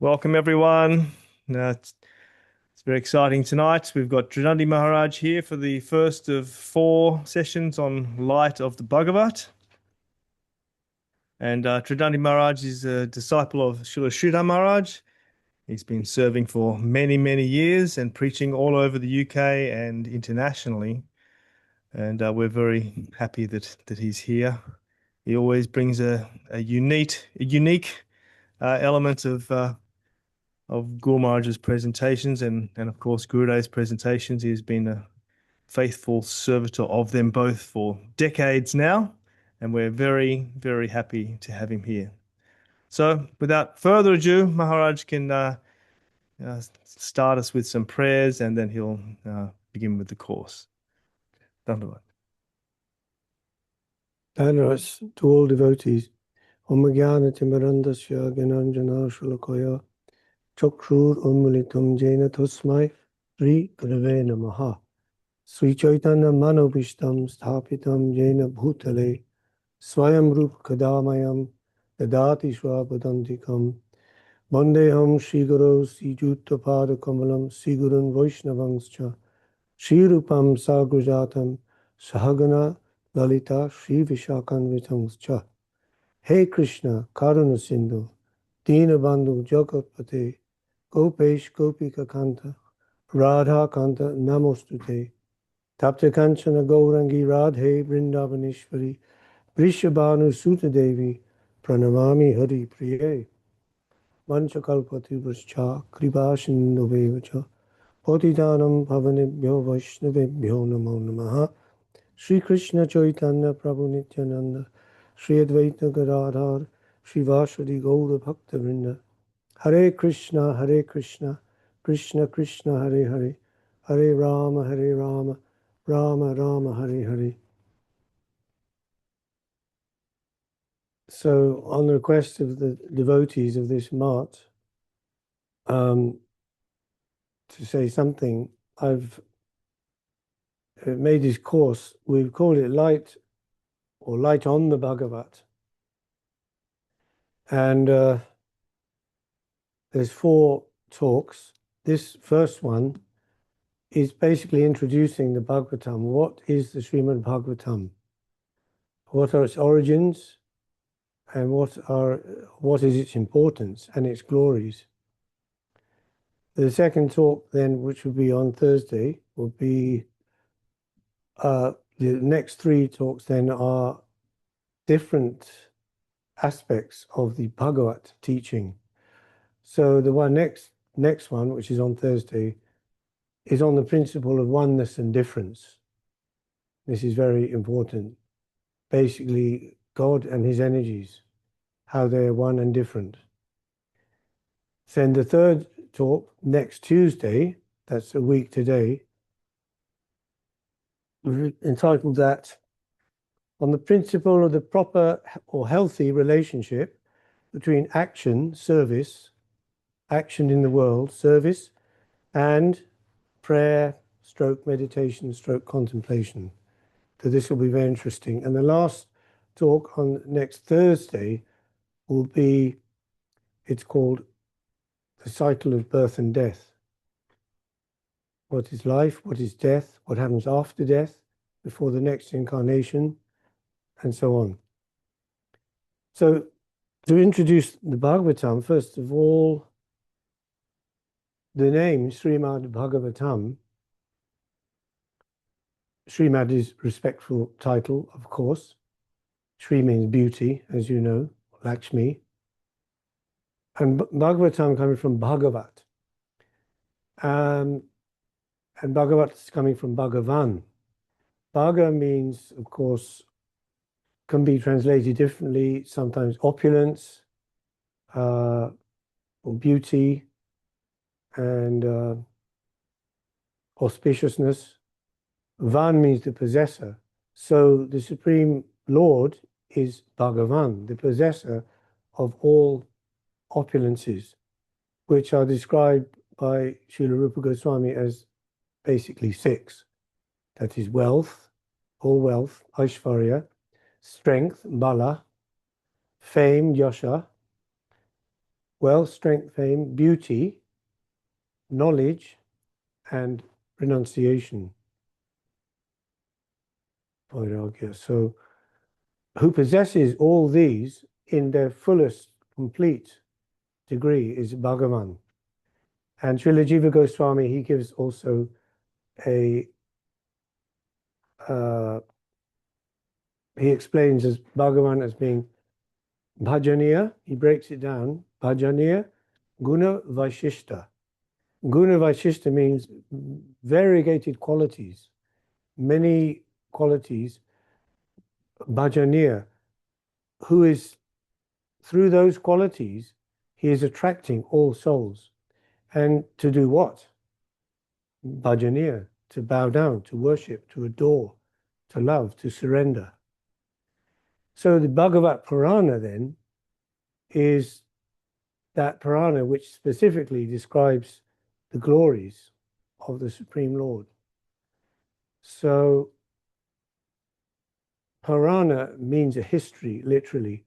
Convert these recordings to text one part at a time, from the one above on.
Welcome, everyone. It's very exciting tonight. We've got Tridandi Maharaj here for the first of 4 sessions on Light of the Bhagavat. And Tridandi Maharaj is a disciple of Srila Sridhar Maharaj. He's been serving for many, many years and preaching all over the UK and internationally. And we're very happy that he's here. He always brings a unique element of Guru Maharaj's presentations and of course Gurudev's presentations. He's been a faithful servitor of them both for decades now, and we're very, very happy to have him here. So without further ado, Maharaj can start us with some prayers and then he'll begin with the course. Dandavad. Maharaj, to all devotees, Om Jnana Timirandasya Gyananjana Shalakoya Chakrur Unmilitam Jena Tasmai Sri Gurave Namaha. Sri Chaitanya Manobishtam Sthapitam Jena Bhutale Swayam Rup Kadamayam Dadati Shwapadantikam Vandeham Shri Guru Sri Juttapada Kamalam Sri Gurun Vaishnavangscha Shri Rupam Sagrajatam Sahagana Lalita Shri Vishakanvitangscha. Hey Krishna, Karuna Sindhu, Dina Bandhu Jagatpate, Gopesh Gopika Kanta, Radha Kanta Namostute, Tapta Kanchana Gaurangi Radhe Vrindavaneshwari, Vrishabhanu Suta Devi, Pranamami Hari Priye, Vanchakalpati Vrascha, Kripashindu Vevacha, Potidanam Pavanebhyo Vaishnavebhyo Namo Namaha, Sri Krishna Chaitanya Prabhu Nityananda, Sri Advaita Gadadhar, Sri Vasudhi Gaura Bhakta Vrinda, Hare Krishna, Krishna Krishna, Hare Hare, Hare Rama, Rama Rama, Hare Hare. So, on the request of the devotees of this mart, to say something, I've made this course, we've called it Light on the Bhagavat. And there's 4 talks. This first one is basically introducing the Bhagavatam. What is the Srimad Bhagavatam? What are its origins? And what is its importance and its glories? The second talk then, which will be on Thursday, will be the next 3 talks then are different aspects of the Bhagavat teaching. So the one next one, which is on Thursday, is on the principle of oneness and difference. This is very important. Basically, God and his energies, how they're one and different. Then the third talk, next Tuesday, that's a week today, we've entitled that on the principle of the proper or healthy relationship between action, service, action in the world, service, and prayer, stroke meditation, stroke contemplation. So this will be very interesting. And the last talk on next Thursday will be, it's called The Cycle of Birth and Death. What is life? What is death? What happens after death, before the next incarnation, and so on. So to introduce the Bhagavatam, first of all, the name Srimad Bhagavatam. Srimad is respectful title, of course. Sri means beauty, as you know, Lakshmi. And Bhagavatam coming from Bhagavat. And Bhagavat is coming from Bhagavan. Bhaga means, of course, can be translated differently, sometimes opulence, or beauty, and auspiciousness. Van means the possessor. So the Supreme Lord is Bhagavan, the possessor of all opulences, which are described by Srila Rupa Goswami as basically 6. That is wealth, all wealth, Aishvarya, strength, Bala, fame, Yasha, wealth, strength, fame, beauty, knowledge, and renunciation. Vairagya. So, who possesses all these in their fullest, complete degree is Bhagavan. And Srila Jiva Goswami, he gives also a he explains as Bhagavan as being bhajaniya. He breaks it down. Bhajaniya, guna vaishishta. Guna vaishishta means variegated qualities, many qualities. Bhajaniya, who is through those qualities, he is attracting all souls. And to do what? Bhajaniya, to bow down, to worship, to adore, to love, to surrender. So the Bhagavat Purana then is that Purana which specifically describes the glories of the Supreme Lord. So Purana means a history, literally.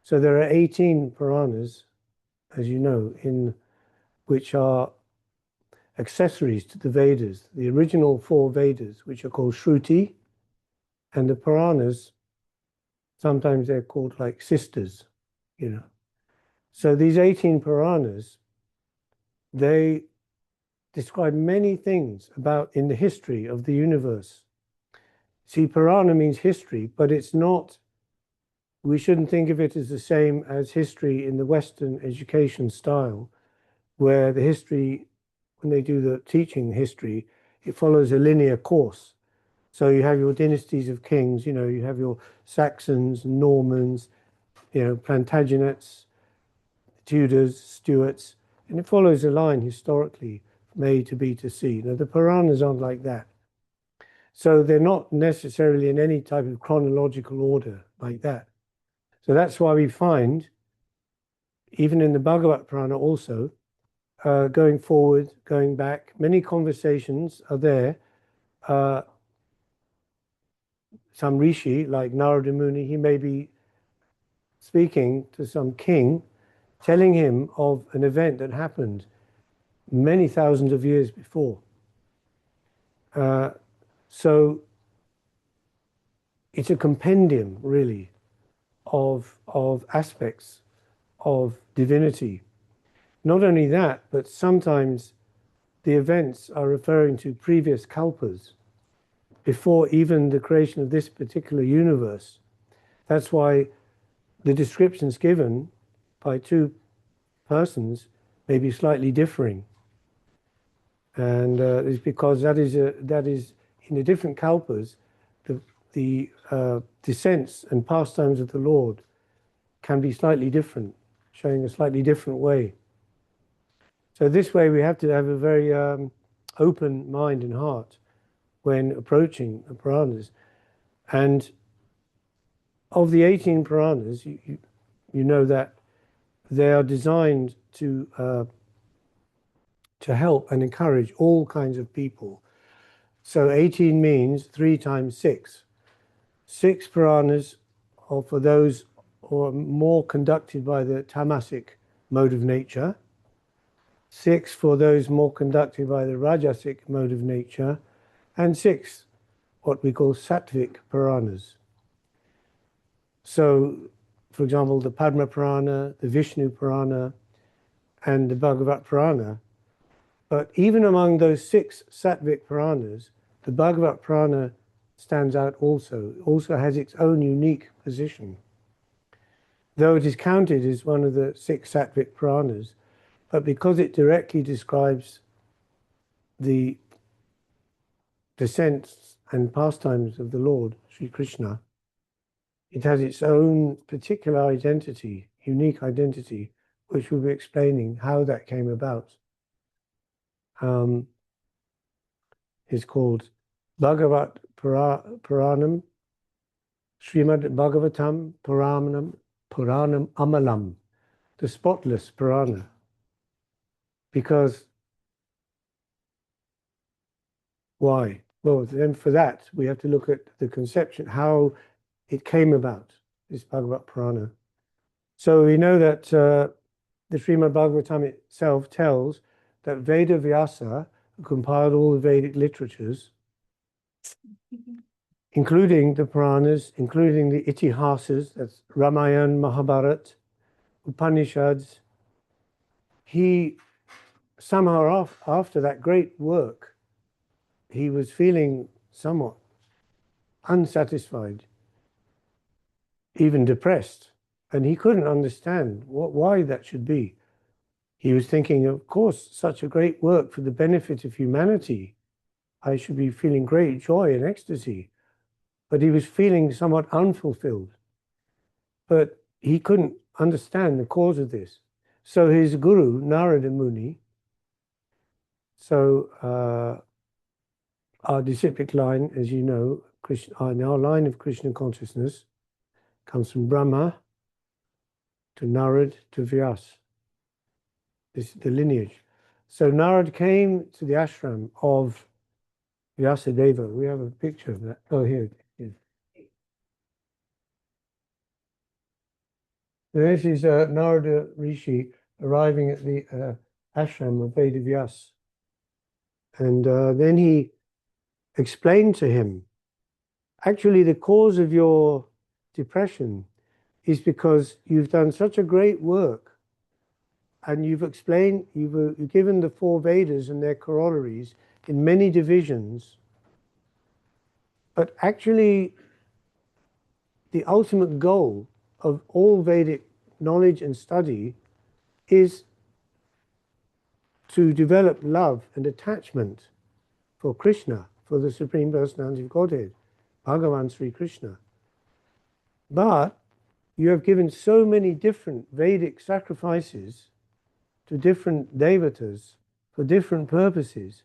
So there are 18 Puranas, as you know, in which are accessories to the Vedas, the original 4 Vedas, which are called Shruti, and the Puranas, sometimes they're called like sisters, you know. So these 18 Puranas, they describe many things about in the history of the universe. See, Purana means history, but it's not, we shouldn't think of it as the same as history in the Western education style, where the history, when they do the teaching history, it follows a linear course. So you have your dynasties of kings, you know, you have your Saxons, Normans, you know, Plantagenets, Tudors, Stuarts, and it follows a line historically from A to B to C. Now, the Puranas aren't like that. So they're not necessarily in any type of chronological order like that. So that's why we find, even in the Bhagavat Purana also, going forward, going back, many conversations are there. Some rishi, like Narada Muni, he may be speaking to some king, telling him of an event that happened many thousands of years before. So it's a compendium, really, of aspects of divinity. Not only that, but sometimes the events are referring to previous kalpas before even the creation of this particular universe. That's why the descriptions given by 2 persons may be slightly differing. And it's because that is in the different kalpas, the descents and pastimes of the Lord can be slightly different, showing a slightly different way. So this way we have to have a very open mind and heart when approaching the Puranas. And of the 18 Puranas, you know that they are designed to help and encourage all kinds of people. So 18 means 3 times 6. 6 Puranas are for those who are more conducted by the tamasic mode of nature. 6 for those more conducted by the rajasic mode of nature. And 6, what we call sattvic Puranas. So, for example, the Padma Purana, the Vishnu Purana, and the Bhagavat Purana. But even among those 6 sattvic Puranas, the Bhagavat Purana stands out also. It also has its own unique position. Though it is counted as one of the 6 sattvic Puranas, but because it directly describes the descents and pastimes of the Lord, Sri Krishna, it has its own particular identity, unique identity, which we'll be explaining how that came about. Is called Bhagavat Puranam, Srimad Bhagavatam Puranam Amalam, the spotless Purana. Because why? Well, then for that, we have to look at the conception, how it came about, this Bhagavat Purana. So we know that the Srimad Bhagavatam itself tells that Veda Vyasa, who compiled all the Vedic literatures, including the Puranas, including the Itihasas, that's Ramayana, Mahabharata, Upanishads, he somehow after that great work, he was feeling somewhat unsatisfied, even depressed, and he couldn't understand why that should be. He was thinking, of course, such a great work for the benefit of humanity, I should be feeling great joy and ecstasy. But he was feeling somewhat unfulfilled. But he couldn't understand the cause of this. So his guru, Narada Muni, our disciplic line, as you know, our line of Krishna consciousness comes from Brahma to Narad to Vyas. This is the lineage. So Narad came to the ashram of Vyasadeva. We have a picture of that. Oh, here it is. This is Narada Rishi arriving at the ashram of Veda Vyas. And then he explained to him, actually the cause of your depression is because you've done such a great work and you've given the four Vedas and their corollaries in many divisions, but actually the ultimate goal of all Vedic knowledge and study is to develop love and attachment for Krishna, for the Supreme Personality of Godhead, Bhagavan Sri Krishna. But you have given so many different Vedic sacrifices to different devatas for different purposes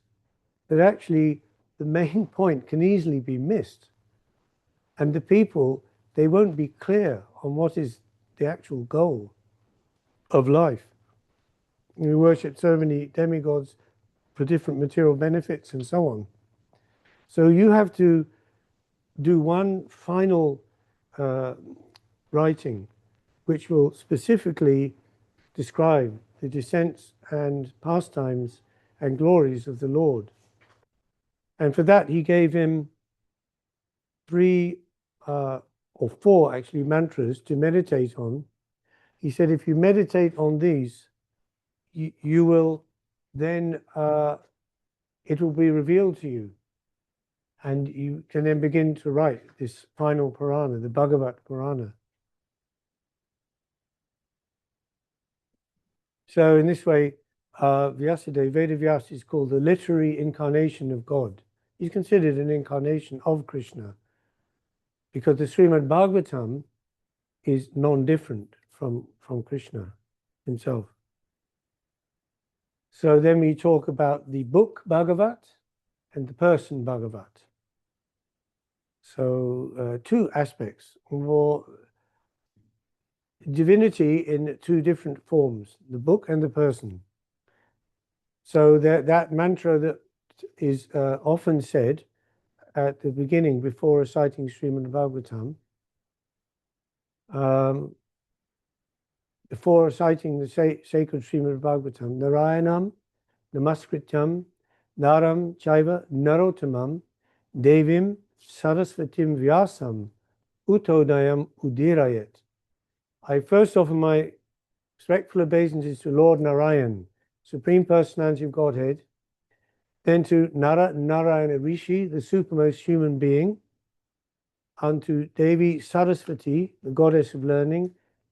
that actually the main point can easily be missed. And the people, they won't be clear on what is the actual goal of life. We worship so many demigods for different material benefits and so on. So you have to do one final writing which will specifically describe the descents and pastimes and glories of the Lord. And for that he gave him 3 or 4 actually mantras to meditate on. He said, if you meditate on these, you will then, it will be revealed to you. And you can then begin to write this final Purana, the Bhagavat Purana. So in this way, Vyasadeva, Veda Vyasa is called the literary incarnation of God. He's considered an incarnation of Krishna because the Srimad Bhagavatam is non-different from Krishna himself. So then we talk about the book Bhagavat and the person Bhagavat. So 2 aspects, or divinity in 2 different forms, the book and the person. So that mantra that is often said at the beginning before reciting Srimad Bhagavatam, before reciting the sacred Srimad Bhagavatam, Narayanam, Namaskrityam, Naram Chaiva, Narottamam, Devim, Sarasvatim Vyasam, Utodayam Udirayat. I first offer my respectful obeisances to Lord Narayan, Supreme Personality of Godhead, then to Narayana Rishi, the supermost human being, unto Devi Sarasvati, the goddess of learning,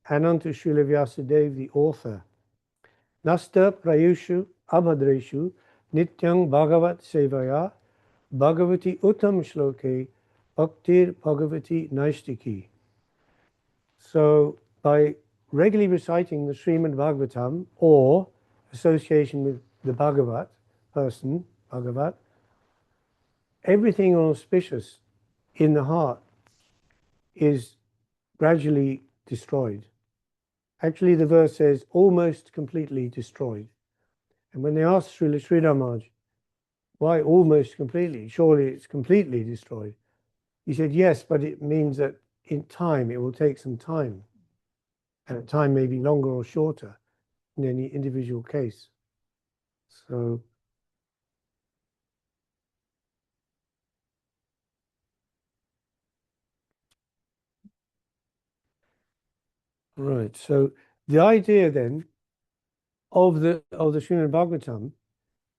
and unto Srila Vyasadeva, the author. Nasta Prayushu Abhadreshu Nityang Bhagavat Sevaya Bhagavati Uttam Shloke Bhaktir Bhagavati Naistiki. So by regularly reciting the Srimad Bhagavatam or association with the Bhagavat person, Bhagavat, everything auspicious in the heart is gradually destroyed. Actually, the verse says almost completely destroyed. And when they asked Srila Sridhar Maharaj, why almost completely? Surely it's completely destroyed. He said, yes, but it means that in time, it will take some time. And time may be longer or shorter. in any individual case. So right. So the idea then of the Srimad Bhagavatam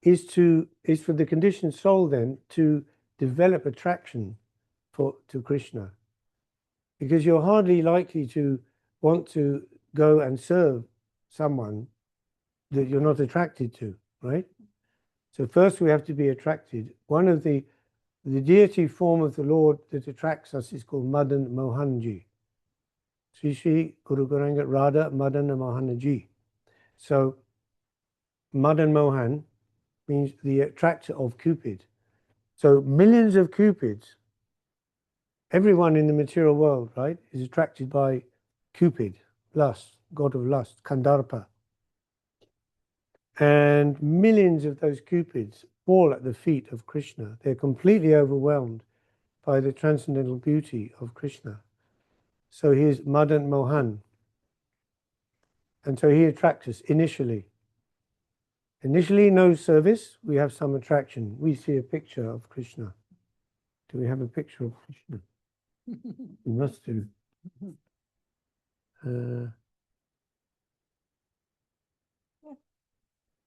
is for the conditioned soul then to develop attraction to Krishna, because you're hardly likely to want to go and serve someone that you're not attracted to, right? So first we have to be attracted. One of the deity form of the Lord that attracts us is called Madan Mohanji. Sri Sri Guru Gauranga Radha Madan Mohanji. So Madan Mohan means the attractor of Cupid. So millions of Cupids, everyone in the material world, right, is attracted by Cupid, lust, god of lust, Kandarpa. And millions of those Cupids fall at the feet of Krishna. They're completely overwhelmed by the transcendental beauty of Krishna. So he is Madan Mohan. And so he attracts us initially. Initially, no service, we have some attraction. We see a picture of Krishna. Do we have a picture of Krishna? We must do.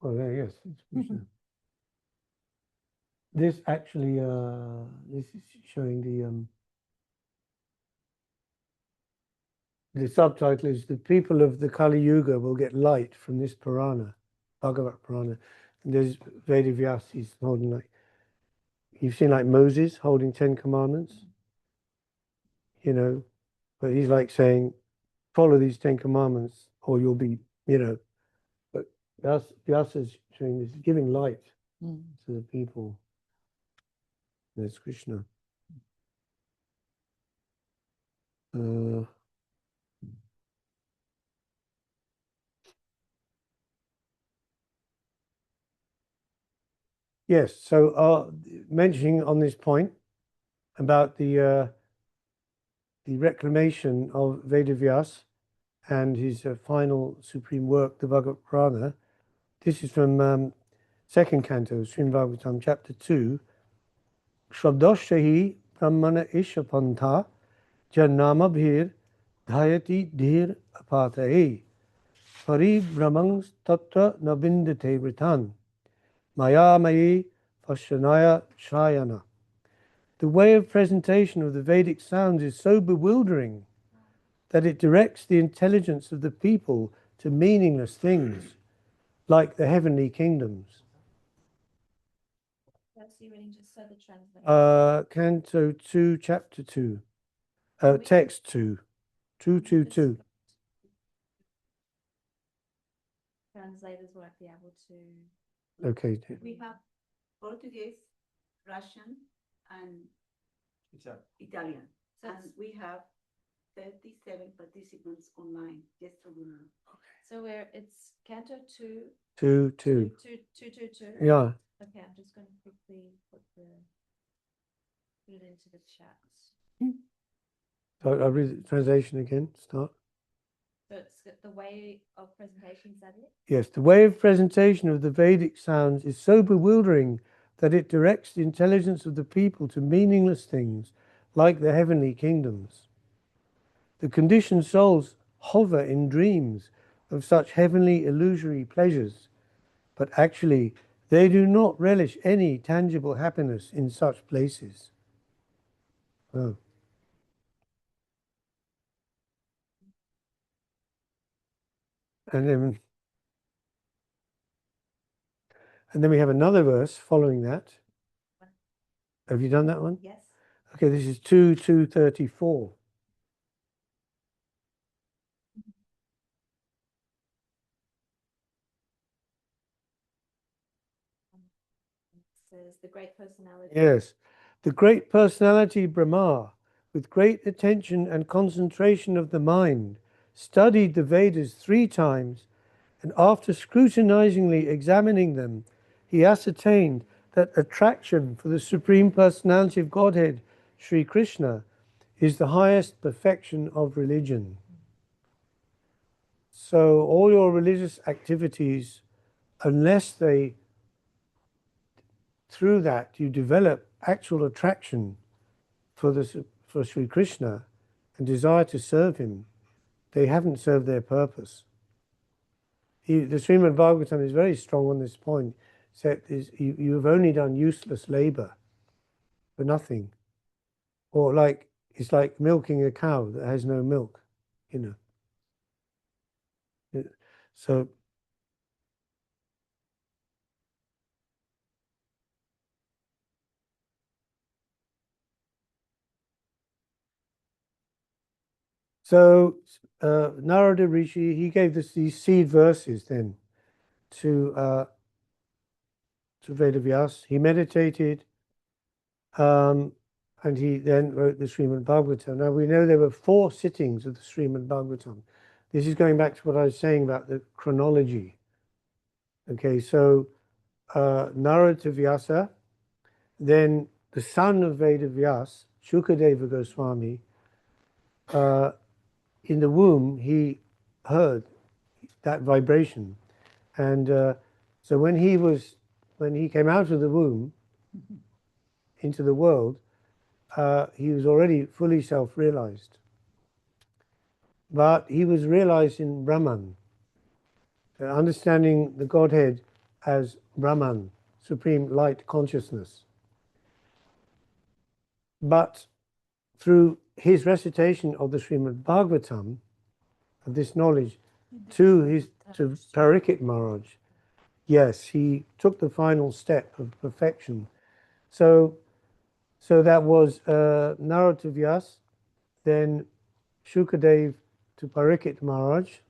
Oh, there, yes, it's Krishna. This actually, this is showing the subtitle is "The People of the Kali Yuga Will Get Light from This Purana, Bhagavat Purana." And there's Vedavyas, he's holding like, you've seen like Moses holding 10 Commandments, you know, but he's like saying, follow these 10 Commandments or you'll be, you know, but Vyasa's showing this, giving light to the people. There's Krishna. Yes, so mentioning on this point about the reclamation of Vedavyas and his final supreme work, the Bhagavad Purana. This is from second canto, Srimad Bhagavatam, chapter 2. Shabdoshahi Brahmana Ishapantha Janamabhir Dhayati Dhir Apatahe Pari Brahmangs Tatra Navindate Vritan Maya Mayi Pashanaya Shayana. The way of presentation of the Vedic sounds is so bewildering that it directs the intelligence of the people to meaningless things, like the heavenly kingdoms. Canto 2, chapter 2, text 2, 222. Translators won't be able to. Okay. We have Portuguese, Russian, and Italian. And we have 37 participants online, just so you know. So it's Canto 2. 2, 2. 222. Yeah. Okay, I'm just going to quickly put it into the chat. So I'll read the translation again. Start. So it's the way of presentation, is that it? Yes, the way of presentation of the Vedic sounds is so bewildering that it directs the intelligence of the people to meaningless things, like the heavenly kingdoms. The conditioned souls hover in dreams of such heavenly illusory pleasures, but actually they do not relish any tangible happiness in such places. Oh. And then we have another verse following that. Have you done that one? Yes. Okay, this is 2:34. Says the great personality. Yes. The great personality Brahma, with great attention and concentration of the mind, studied the Vedas 3 times, and after scrutinizingly examining them, he ascertained that attraction for the Supreme Personality of Godhead, Sri Krishna, is the highest perfection of religion. So all your religious activities, unless they, through that, you develop actual attraction for Sri Krishna and desire to serve him, they haven't served their purpose. The Srimad Bhagavatam is very strong on this point. You have only done useless labor for nothing. Or it's like milking a cow that has no milk, you know. So Narada Rishi, he gave these seed verses then to Vedavyas. He meditated, and he then wrote the Srimad Bhagavatam. Now we know there were 4 sittings of the Srimad Bhagavatam. This is going back to what I was saying about the chronology. Okay, so Narada Vyasa, then the son of Vedavyas, Shukadeva Goswami, in the womb, he heard that vibration. And so when he came out of the womb into the world, he was already fully self-realized. But he was realized in Brahman, understanding the Godhead as Brahman, supreme light consciousness. But through his recitation of the Srimad Bhagavatam, of this knowledge, to Parikshit Maharaj, yes, he took the final step of perfection. So that was Narada Vyas, then Shukadev to Parikshit Maharaj,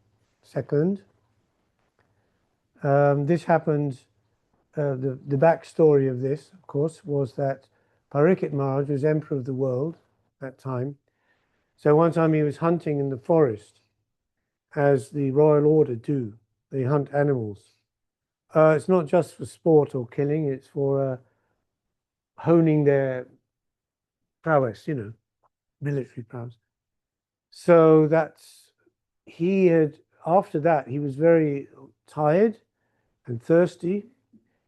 second. This happened, the backstory of this, of course, was that Parikshit Maharaj was emperor of the world at that time. So one time he was hunting in the forest, as the royal order do. They hunt animals. It's not just for sport or killing, it's for honing their prowess, military prowess. So after that, he was very tired and thirsty,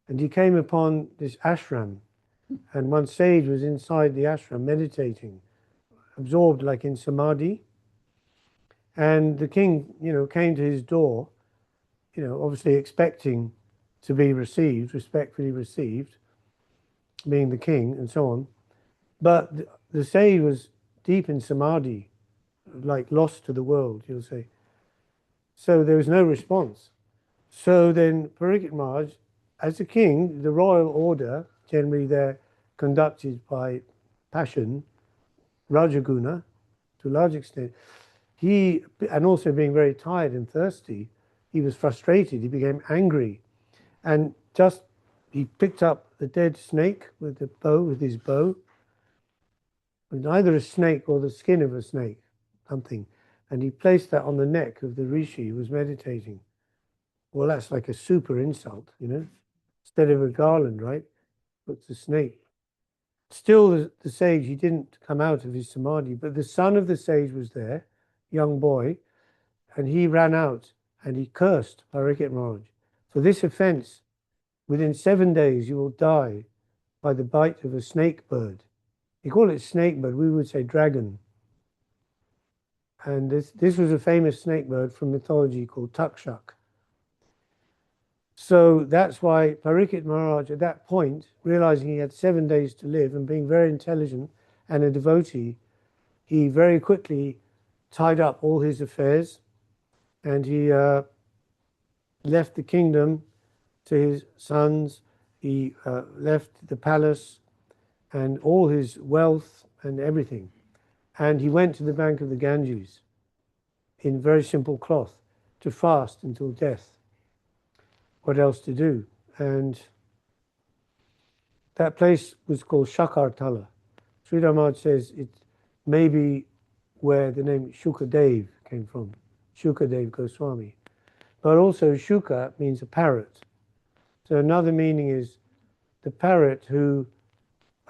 and he came upon this ashram, and one sage was inside the ashram meditating, absorbed like in samadhi. And the king, came to his door, obviously expecting to be received, respectfully received, being the king and so on. But the sage was deep in samadhi, like lost to the world, you'll say. So there was no response. So then Parikshit Maharaj, as a king, the royal order, generally they're conducted by passion, Rajaguna, to a large extent. And also being very tired and thirsty, he was frustrated, he became angry. And he picked up the dead snake with his bow, with either a snake or the skin of a snake, something. And he placed that on the neck of the rishi who was meditating. Well, that's like a super insult, Instead of a garland, right? Puts the snake. Still, the sage, he didn't come out of his samadhi, but the son of the sage was there, young boy, and he ran out and he cursed Parikshit Maharaj. For this offense, within 7 days you will die by the bite of a snake bird. You call it snake bird, we would say dragon. And this was a famous snake bird from mythology called Takshak. So that's why Parikshit Maharaj, at that point, realizing he had 7 days to live and being very intelligent and a devotee, he very quickly tied up all his affairs and he left the kingdom to his sons. He left the palace and all his wealth and everything. And he went to the bank of the Ganges in very simple cloth to fast until death. What else to do? And that place was called Shakartala. Sridhar Maharaj says it may be where the name Shukadev came from, Shukadev Goswami. But also Shuka means a parrot. So another meaning is the parrot who,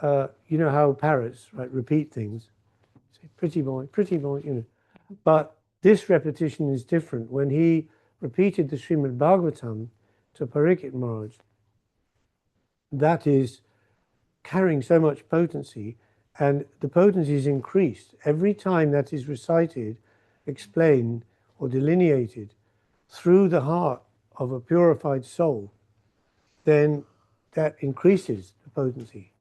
you know how parrots, right, repeat things. Say, pretty boy, but This repetition is different. When he repeated the Srimad Bhagavatam to Parikshit Maharaj, that is carrying so much potency, and the potency is increased every time that is recited, explained, or delineated through the heart of a purified soul. Then that increases the potency.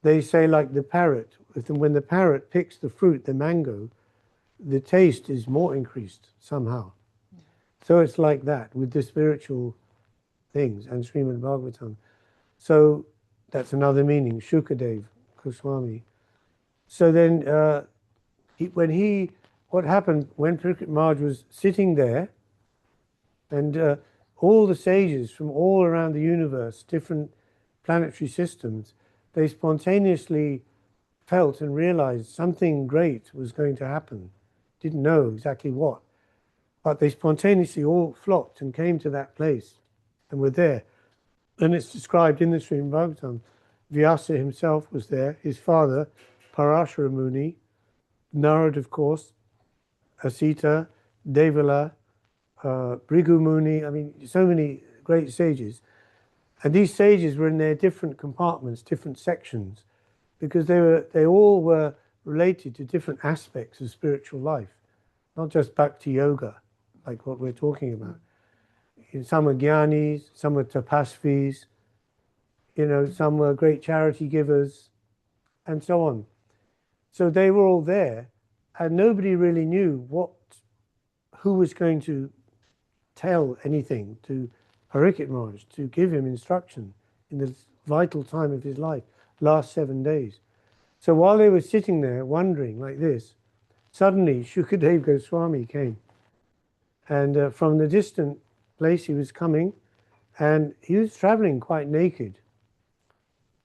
They say, like the parrot, when the parrot picks the fruit, the mango, the taste is more increased somehow. So it's like that with the spiritual things and Srimad Bhagavatam. So that's another meaning, Shukadev Goswami. So then what happened when Parikshit Maharaj was sitting there, and all the sages from all around the universe, different planetary systems, they spontaneously felt and realized something great was going to happen. Didn't know exactly what, but they spontaneously all flocked and came to that place and were there. And it's described in the Srimad Bhagavatam. Vyasa himself was there, his father, Parashara Muni, Narad, of course, Asita, Devala, Bhrigu Muni, I mean, so many great sages. And these sages were in their different compartments, different sections, because they all were related to different aspects of spiritual life, not just bhakti yoga, like what we're talking about. Some are jnanis, some are tapasvis, some were great charity givers, and so on. So they were all there, and nobody really knew who was going to tell anything to Parikshit Maharaj, to give him instruction in the vital time of his life, last 7 days. So while they were sitting there wondering like this, suddenly Shukadev Goswami came, and from the distant place he was coming, and he was traveling quite naked.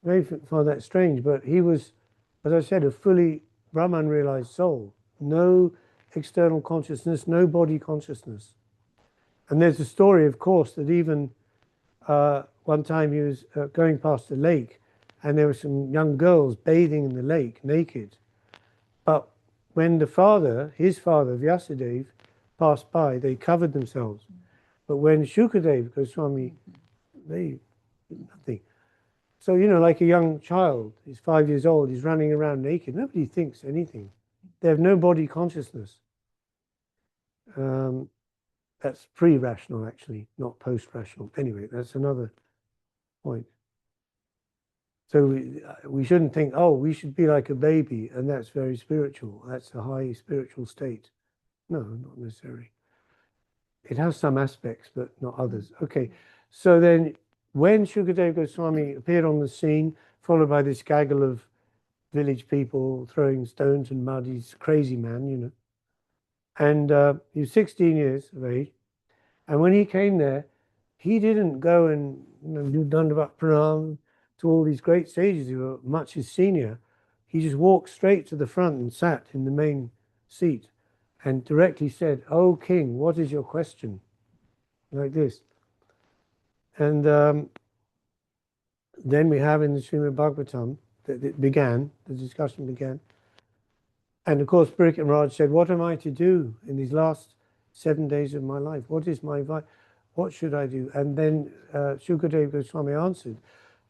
You may find that strange, but he was, as I said, a fully Brahman realized soul. No external consciousness, no body consciousness. And there's a story, of course, that even one time he was going past a lake, and there were some young girls bathing in the lake naked. But when his father, Vyasadeva, passed by, they covered themselves. But when Shukadev Goswami, they did nothing. So, like a young child, he's 5 years old, he's running around naked. Nobody thinks anything. They have no body consciousness. That's pre-rational, actually, not post-rational. Anyway, that's another point. So we shouldn't think, oh, we should be like a baby, and that's very spiritual. That's a high spiritual state. No, not necessarily. It has some aspects, but not others. Okay, so then when Shukadev Goswami appeared on the scene, followed by this gaggle of village people throwing stones and mud, he's a crazy man, and he was 16 years of age. And when he came there, he didn't go and do Dandavat Pranam to all these great sages who were much his senior. He just walked straight to the front and sat in the main seat and directly said, "Oh, King, what is your question?" Like this. And then we have in the Srimad Bhagavatam that the discussion began. And of course, Parikshit Maharaj said, "What am I to do in these last 7 days of my life? What is what should I do?" And then Shukadev Goswami answered,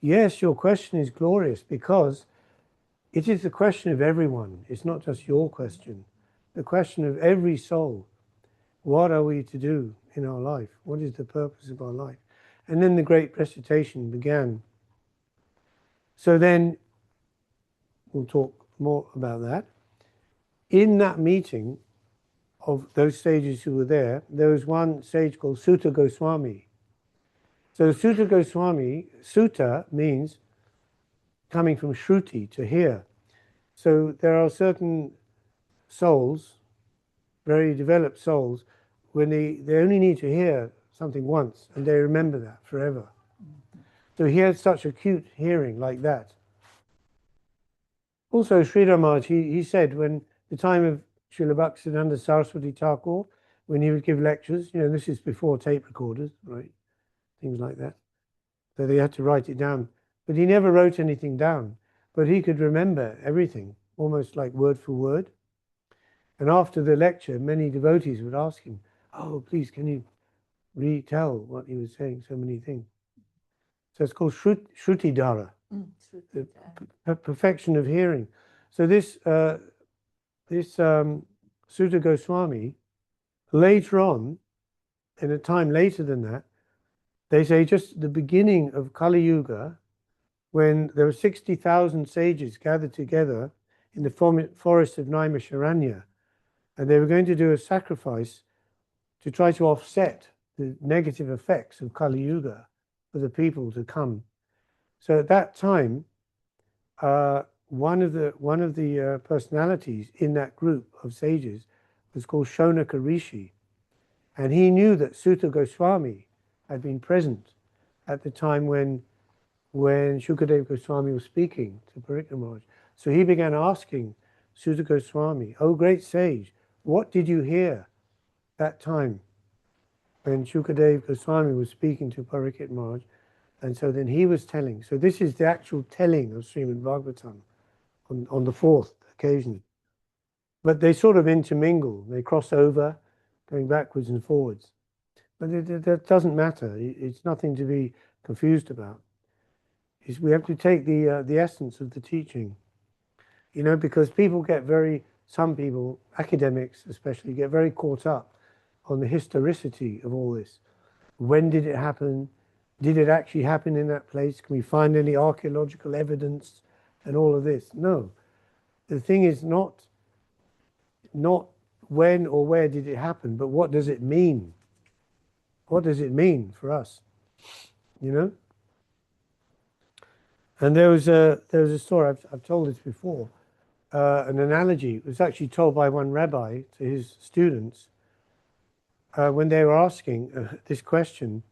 "Yes, your question is glorious because it is the question of everyone. It's not just your question. The question of every soul. What are we to do in our life? What is the purpose of our life?" And then the great recitation began. So then we'll talk more about that. In that meeting of those sages who were there was one sage called Sutta Goswami. So Sutta Goswami, Sutta means coming from Shruti, to hear. So there are certain souls, very developed souls, when they only need to hear something once and they remember that forever. So he had such acute hearing like that. Also, Sridhar Maharaj, he said when the time of Srila Bhaktisiddhanta Saraswati Thakur, when he would give lectures, this is before tape recorders, right? Things like that. So they had to write it down. But he never wrote anything down. But he could remember everything, almost like word for word. And after the lecture, many devotees would ask him, "Oh, please, can you retell what he was saying? So many things." So it's called Shrutidhara, the perfection of hearing. So this Sutta Goswami, later on, in a time later than that, they say just the beginning of Kali Yuga, when there were 60,000 sages gathered together in the forest of Naimisharanya, and they were going to do a sacrifice to try to offset the negative effects of Kali Yuga for the people to come. So at that time, one of the personalities in that group of sages was called Shonaka Rishi, and he knew that Sutta Goswami had been present at the time when Shukadeva Goswami was speaking to Parikshit Maharaj. So he began asking Sutta Goswami, "Oh great sage, what did you hear that time when Shukadeva Goswami was speaking to Parikshit Maharaj?" And so then he was telling. So this is the actual telling of Srimad Bhagavatam on the fourth occasion. But they sort of intermingle, they cross over, going backwards and forwards. But that doesn't matter. It's nothing to be confused about. We have to take the essence of the teaching, because people get some people, academics especially, get very caught up on the historicity of all this. When did it happen? Did it actually happen in that place? Can we find any archaeological evidence and all of this? No. The thing is not when or where did it happen, but what does it mean? What does it mean for us? And there was a story, I've told this before, an analogy. It was actually told by one rabbi to his students when they were asking this question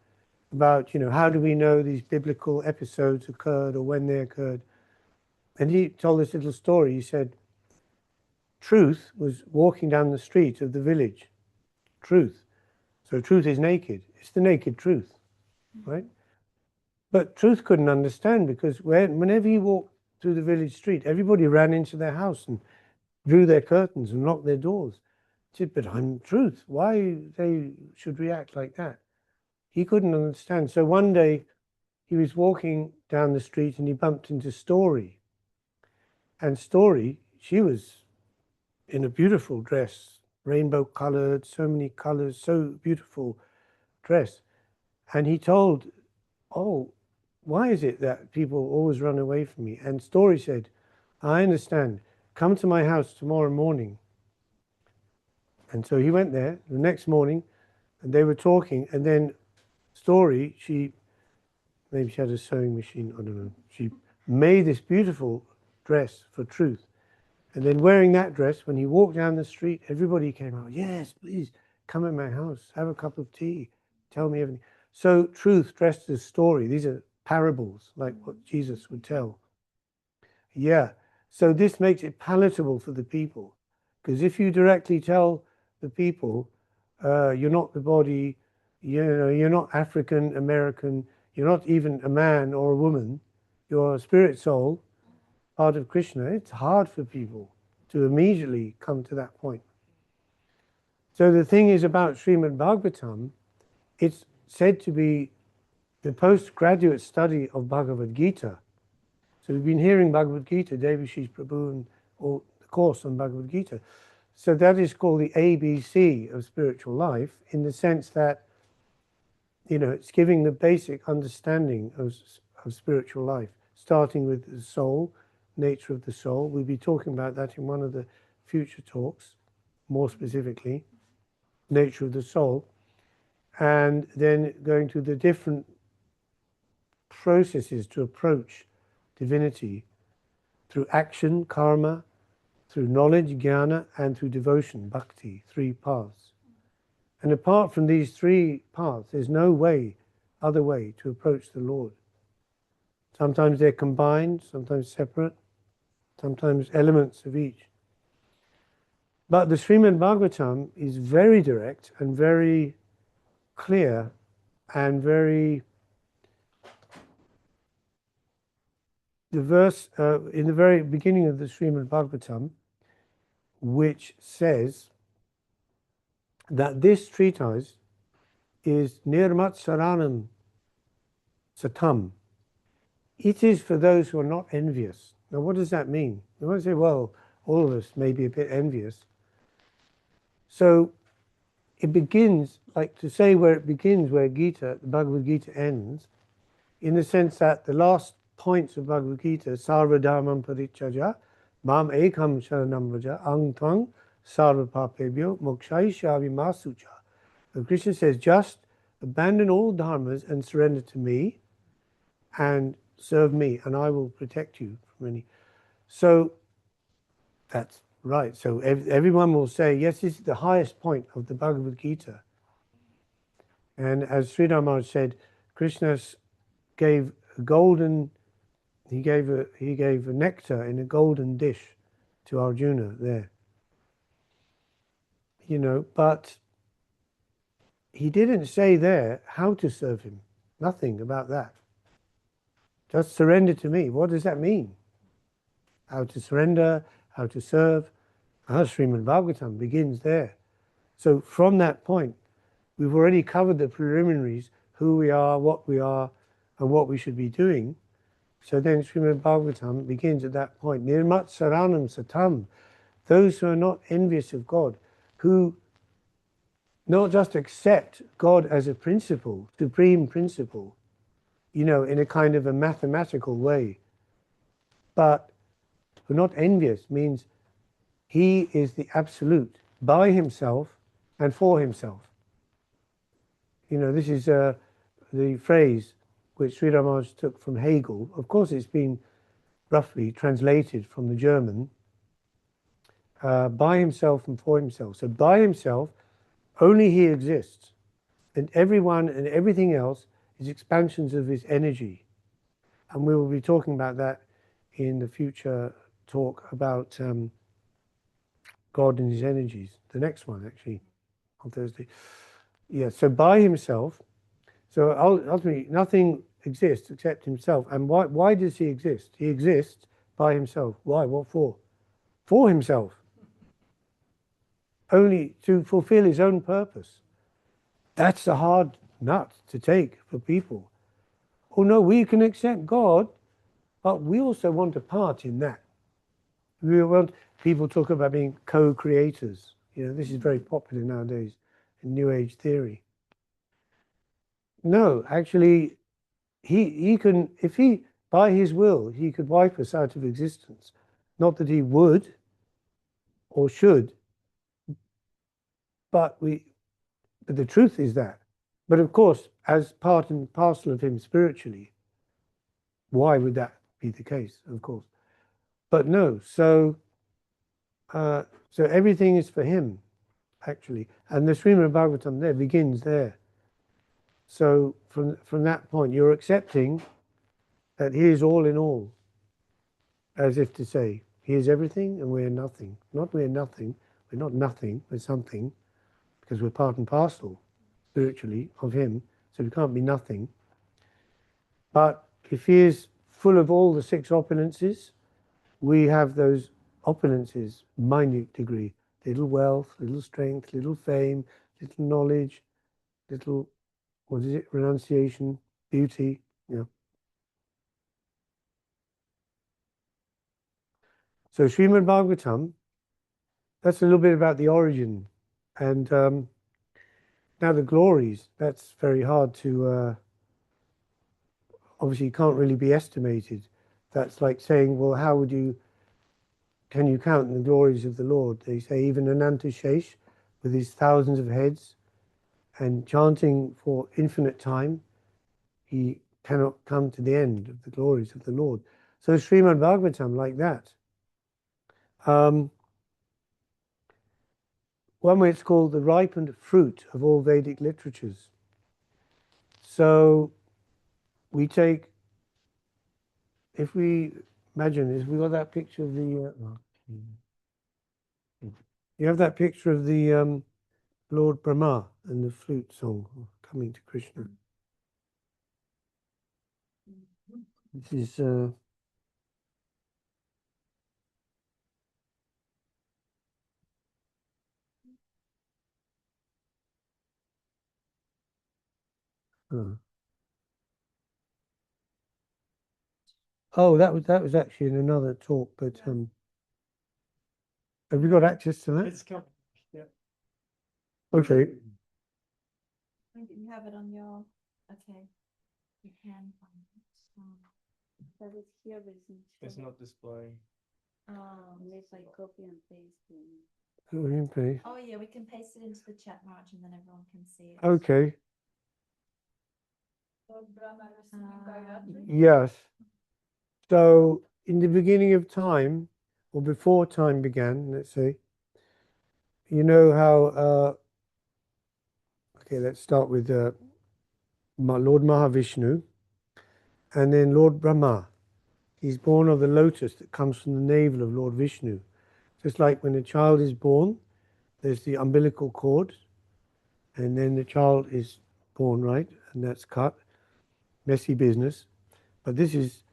about, how do we know these biblical episodes occurred or when they occurred? And he told this little story. He said, Truth was walking down the street of the village. Truth. So truth is naked. It's the naked truth, right? But Truth couldn't understand, because whenever he walked through the village street, everybody ran into their house and drew their curtains and locked their doors. He said, "But I'm Truth. Why they should react like that?" He couldn't understand. So one day he was walking down the street and he bumped into Story. And Story, she was in a beautiful dress, rainbow colored, so many colors, so beautiful dress. And he told, "Oh, why is it that people always run away from me?" And Story said, "I understand. Come to my house tomorrow morning." And so he went there the next morning and they were talking. And then Story, maybe she had a sewing machine, I don't know. She made this beautiful dress for Truth. And then wearing that dress, when he walked down the street, everybody came out, "Yes, please, come at my house, have a cup of tea, tell me everything." So Truth dressed as Story. These are parables, like what Jesus would tell. Yeah, so this makes it palatable for the people. Because if you directly tell the people, you're not the body, you're not African American, you're not even a man or a woman, you're a spirit soul, part of Krishna, it's hard for people to immediately come to that point. So the thing is about Srimad Bhagavatam, it's said to be the postgraduate study of Bhagavad Gita. So we've been hearing Bhagavad Gita, Devashish Prabhu, and all the course on Bhagavad Gita. So that is called the ABC of spiritual life, in the sense that, it's giving the basic understanding of spiritual life, starting with the soul, nature of the soul. We'll be talking about that in one of the future talks, more specifically, nature of the soul, and then going to the different processes to approach divinity through action, karma, through knowledge, jnana, and through devotion, bhakti, 3 paths. And apart from these 3 paths, there's no other way to approach the Lord. Sometimes they're combined, sometimes separate, sometimes elements of each. But the Srimad Bhagavatam is very direct and very clear and very... The verse in the very beginning of the Srimad Bhagavatam, which says that this treatise is Nirmat Saranam Satam. It is for those who are not envious. Now, what does that mean? You might say, well, all of us may be a bit envious. So it begins, like to say where it begins, where Gita, the Bhagavad Gita ends, in the sense that the last points of Bhagavad Gita, Sarva Dharmam Parichaja, Mam Ekam Sharanam Vraja, Ang Tvang Sarva Papebhyo, Mokshai Shavi Masucha. And Krishna says, just abandon all dharmas and surrender to me and serve me, and I will protect you from any. So that's right. So everyone will say, yes, this is the highest point of the Bhagavad Gita. And as Sridhar Maharaj said, Krishna gave a golden, he gave a nectar in a golden dish to Arjuna there. You know, but he didn't say there how to serve him. Nothing about that. Just surrender to me. What does that mean? How to surrender, how to serve. Srimad Bhagavatam begins there. So from that point, we've already covered the preliminaries, who we are, and what we should be doing. So then Srimad Bhagavatam begins at that point. Nirmat Saranam Satam. Those who are not envious of God, who not just accept God as a principle, supreme principle, you know, in a kind of a mathematical way, but who are not envious means he is the absolute by himself and for himself. You know, this is the phrase which Sridhar Maharaj took from Hegel. Of course, it's been roughly translated from the German, by himself and for himself. So by himself, only he exists. And everyone and everything else is expansions of his energy. And we will be talking about that in the future talk about God and his energies. The next one, actually, on Thursday. Yeah, so by himself, so ultimately nothing exists except himself. And why does he exist? He exists by himself. Why? What for? For himself. Only to fulfill his own purpose. That's a hard nut to take for people. Oh no, we can accept God, but we also want a part in that. We want, people talk about being co-creators. You know, this is very popular nowadays in New Age theory. No, actually, he can, if he, by his will, he could wipe us out of existence. Not that he would or should, but the truth is that. But of course, as part and parcel of him spiritually, why would that be the case? Of course, but no. So everything is for him, actually, and the Srimad Bhagavatam there begins there. So from that point, you're accepting that he is all in all, as if to say, he is everything and we're nothing. Not we're nothing. We're not nothing. We're something, because we're part and parcel spiritually of him. So we can't be nothing. But if he is full of all the six opulences, we have those opulences, minute degree, little wealth, little strength, little fame, little knowledge, little, what is it, renunciation, beauty, you know. So Srimad Bhagavatam, that's a little bit about the origin. And now the glories, that's very hard to, obviously can't really be estimated. That's like saying, well, can you count the glories of the Lord? They say even Ananta Shesh, with his thousands of heads and chanting for infinite time, he cannot come to the end of the glories of the Lord. So Srimad Bhagavatam, like that. One way it's called the ripened fruit of all Vedic literatures. So we take, if we imagine this, we got that picture of the, you have that picture of the Lord Brahma and the flute song, Coming to Krishna. This is Oh, that was actually in another talk, but have you got access to that? It's coming. Yeah. Okay. You have it on your, okay, you can find it. That is here, but It's not displaying. Unless I copy and paste. Okay. Oh, yeah, we can paste it into the chat, Maharaj, and then everyone can see it. Okay. Um, Yes. So in the beginning of time, or before time began, let's say, you know how, okay, let's start with Lord Mahavishnu and then Lord Brahma. He's born of the lotus that comes from the navel of Lord Vishnu. Just like when a child is born, there's the umbilical cord, and then the child is born, right? And that's cut. Messy business. But this is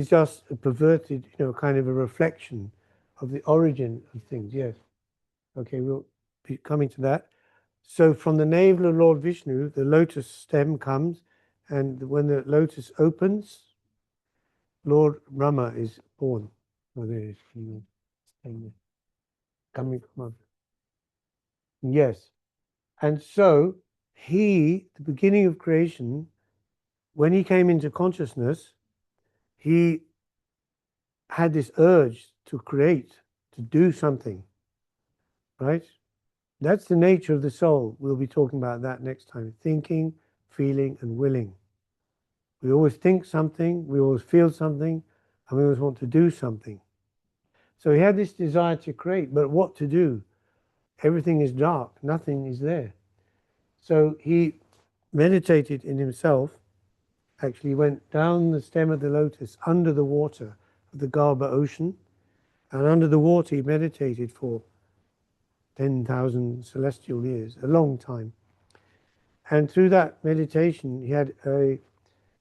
just a perverted, kind of a reflection of the origin of things. Yes. Okay, we'll be coming to that. So from the navel of Lord Vishnu, the lotus stem comes, and when the lotus opens, Lord Brahma is born. Oh, there it is. Coming from up. Yes. And so the beginning of creation, when he came into consciousness, he had this urge to create, to do something, right? That's the nature of the soul. We'll be talking about that next time. Thinking, feeling, and willing. We always think something, we always feel something, and we always want to do something. So he had this desire to create, but what to do? Everything is dark, nothing is there. So he meditated in himself, actually went down the stem of the lotus under the water of the Garba Ocean, and under the water he meditated for 10,000 celestial years, a long time. And through that meditation he had a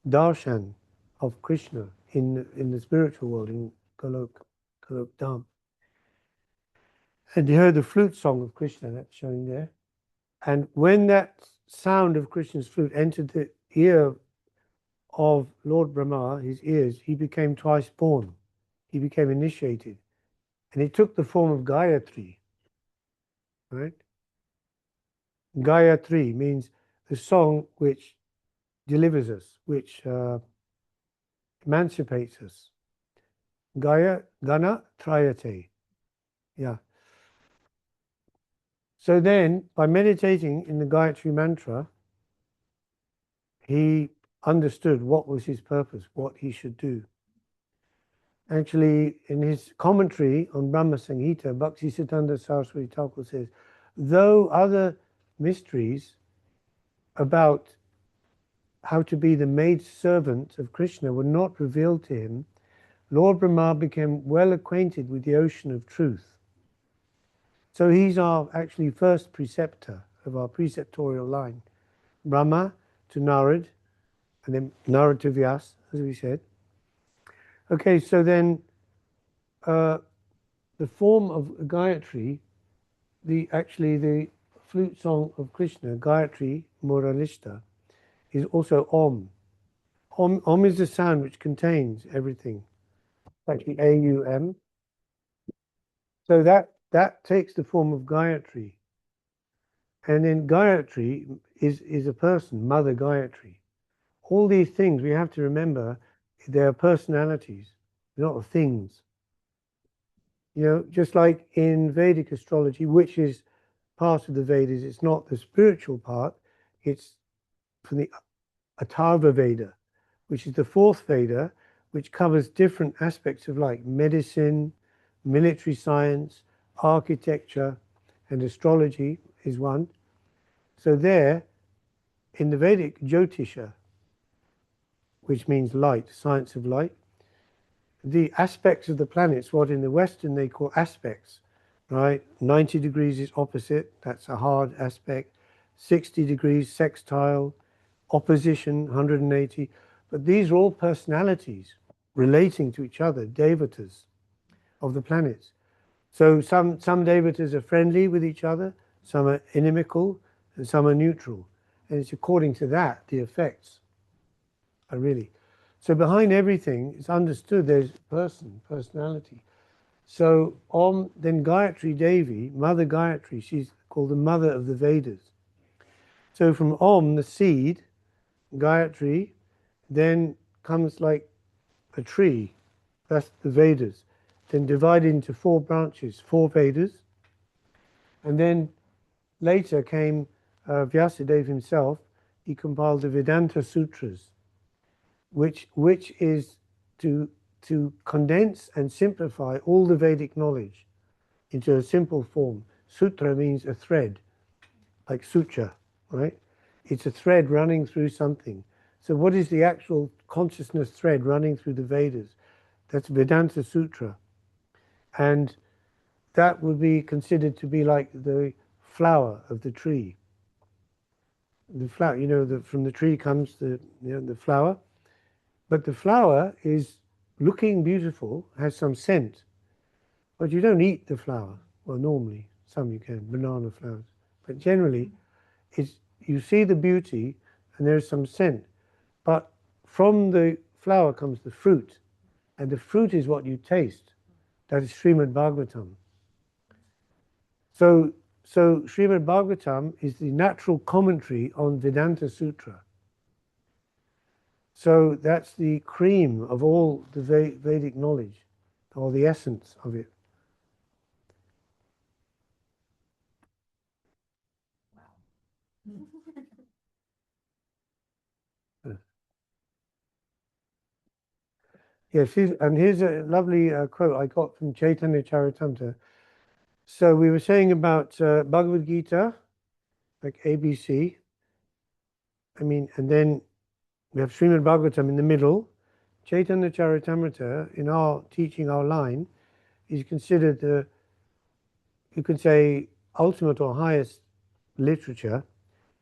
darshan of Krishna in the spiritual world, in Golok Dham. And he heard the flute song of Krishna, that's showing there. And when that sound of Krishna's flute entered the ear of Lord Brahma, his ears, he became twice born. He became initiated. And it took the form of Gayatri, right? Gayatri means the song which delivers us, which emancipates us. Gaya, Gana, Trayate. Yeah. So then, by meditating in the Gayatri mantra, he understood what was his purpose, what he should do. Actually, in his commentary on Brahma Samhita, Bhaktisiddhanta Saraswati Thakur says, though other mysteries about how to be the maid servant of Krishna were not revealed to him, Lord Brahma became well acquainted with the ocean of truth. So he's our actually first preceptor of our preceptorial line. Brahma to Narad, and then Narad to Vyas, as we said. Okay, so then the form of Gayatri, the flute song of Krishna, Gayatri Muralishta, is also Om. Om is the sound which contains everything. Actually, AUM. So that takes the form of Gayatri. And then Gayatri is a person, Mother Gayatri. All these things we have to remember, they are personalities, not things. Just like in Vedic astrology, which is part of the Vedas, it's not the spiritual part, it's from the Atharva Veda, which is the fourth Veda, which covers different aspects of life: medicine, military science, architecture, and astrology is one. So there, in the Vedic Jyotisha, which means light, science of light, the aspects of the planets, what in the Western they call aspects, right? 90 degrees is opposite, that's a hard aspect. 60 degrees sextile, opposition, 180. But these are all personalities relating to each other, devatas of the planets. So some devatas are friendly with each other, some are inimical, and some are neutral. And it's according to that the effects are really. So behind everything, it's understood there's personality. So Om, then Gayatri Devi, Mother Gayatri, she's called the mother of the Vedas. So from Om, the seed, Gayatri, then comes like a tree. That's the Vedas. Then divided into 4 branches, 4 Vedas. And then later came Vyasadeva himself. He compiled the Vedanta Sutras, which is to condense and simplify all the Vedic knowledge into a simple form. Sutra means a thread, like sutra, right? It's a thread running through something. So what is the actual consciousness thread running through the Vedas? That's Vedanta Sutra. And that would be considered to be like the flower of the tree. The flower, from the tree comes the flower. But the flower is looking beautiful, has some scent. But you don't eat the flower. Well, normally, some you can, banana flowers. But generally, you see the beauty and there's some scent. But from the flower comes the fruit. And the fruit is what you taste. That is Srimad Bhagavatam. So Srimad Bhagavatam is the natural commentary on Vedanta Sutra. So that's the cream of all the Vedic knowledge, or the essence of it. Yes, and here's a lovely quote I got from Chaitanya Charitamrita. So we were saying about Bhagavad Gita, like ABC. And then we have Srimad Bhagavatam in the middle. Chaitanya Charitamrita, in our teaching, our line, is considered the, you could say, ultimate or highest literature.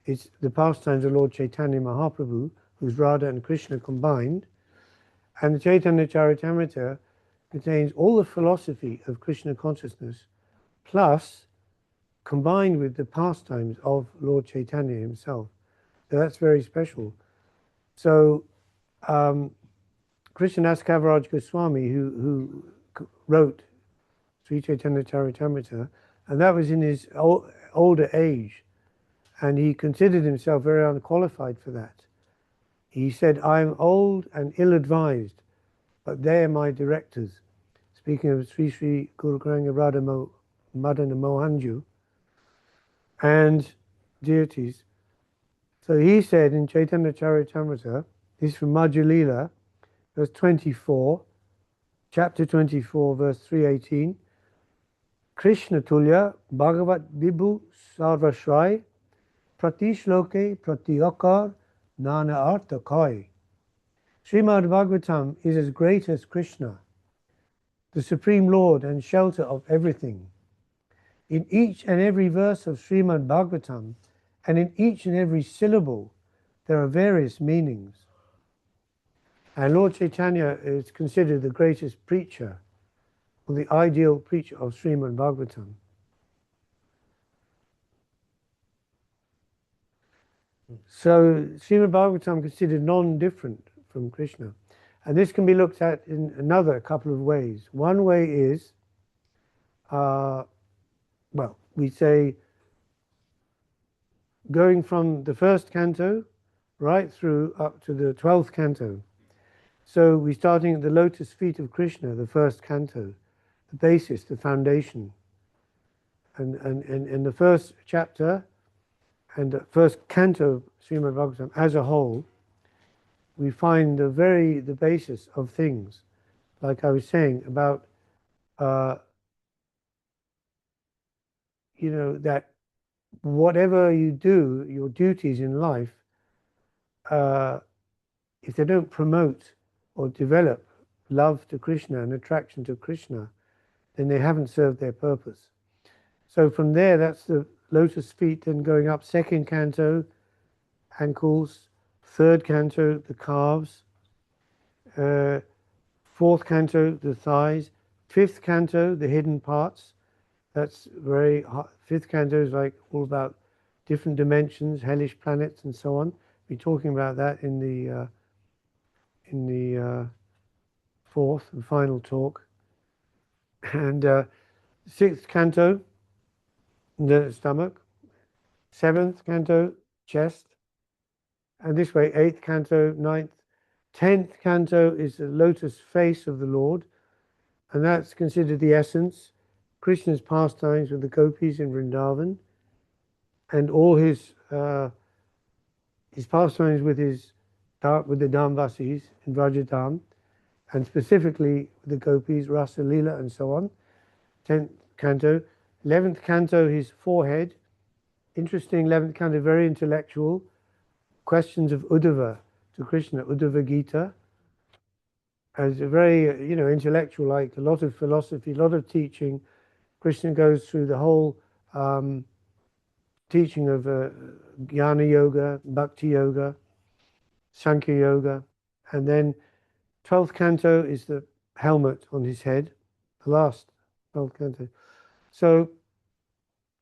It's the pastimes of Lord Chaitanya Mahaprabhu, who's Radha and Krishna combined. And the Chaitanya Charitamrita contains all the philosophy of Krishna consciousness, plus combined with the pastimes of Lord Chaitanya himself. So that's very special. So Krishnadas Kaviraj Goswami, who wrote Sri Chaitanya Charitamrita, and that was in his older age, and he considered himself very unqualified for that. He said, "I am old and ill-advised, but they are my directors." Speaking of Sri Guru Garanga Radha Madana Mohanju and deities. So he said in Chaitanya Charitamrita, this is from Madhya Lila, verse 24, chapter 24, verse 318, Krishna Tulya Bhagavat Vibhu Sarvashrai Pratishloke Pratyakar Nana Artha Koi. Srimad Bhagavatam is as great as Krishna, the Supreme Lord and shelter of everything. In each and every verse of Srimad Bhagavatam, and in each and every syllable, there are various meanings. And Lord Chaitanya is considered the greatest preacher, or the ideal preacher of Srimad Bhagavatam. So Srimad Bhagavatam considered non-different from Krishna. And this can be looked at in another couple of ways. One way is, we say, going from the first canto right through up to the 12th canto. So we're starting at the lotus feet of Krishna, the first canto, the basis, the foundation. And in the first chapter and the first canto of Srimad Bhagavatam as a whole, we find the basis of things. Like I was saying about, that whatever you do, your duties in life, if they don't promote or develop love to Krishna and attraction to Krishna, then they haven't served their purpose. So from there, that's the lotus feet, then going up second canto, ankles, third canto, the calves, fourth canto, the thighs, fifth canto, the hidden parts. That's very hot. Fifth canto is like all about different dimensions, hellish planets, and so on. We're talking about that in the fourth and final talk. And sixth canto, the stomach. Seventh canto, chest. And this way, eighth canto, ninth. 10th canto is the lotus face of the Lord, and that's considered the essence. Krishna's pastimes with the gopis in Vrindavan, and all his pastimes with the Dhamvasis in Vrajadham, and specifically the gopis, Rasa Leela, and so on. 10th canto. 11th canto, his forehead. Interesting, 11th canto, very intellectual. Questions of Uddhava to Krishna, Uddhava Gita. As a very, intellectual, like a lot of philosophy, a lot of teaching. Krishna goes through the whole teaching of Jnana Yoga, Bhakti Yoga, Sankhya Yoga. And then 12th canto is the helmet on his head, the last 12th canto. So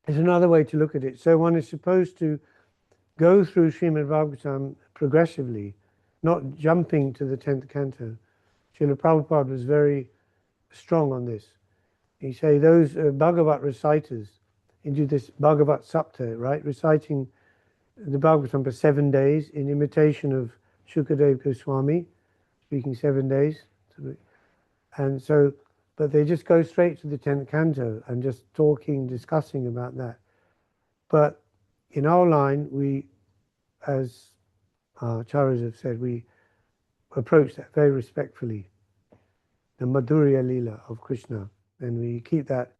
it's another way to look at it. So one is supposed to go through Srimad Bhagavatam progressively, not jumping to the 10th canto. Srila Prabhupada was very strong on this. He say those Bhagavat reciters into this Bhagavat Sapta, right, reciting the Bhagavatam for 7 days in imitation of Shukadev Goswami, speaking 7 days. And so, but they just go straight to the 10th canto and just talking, discussing about that. But in our line, we, as acharyas have said, we approach that very respectfully. The Madhurya Leela of Krishna. And we keep that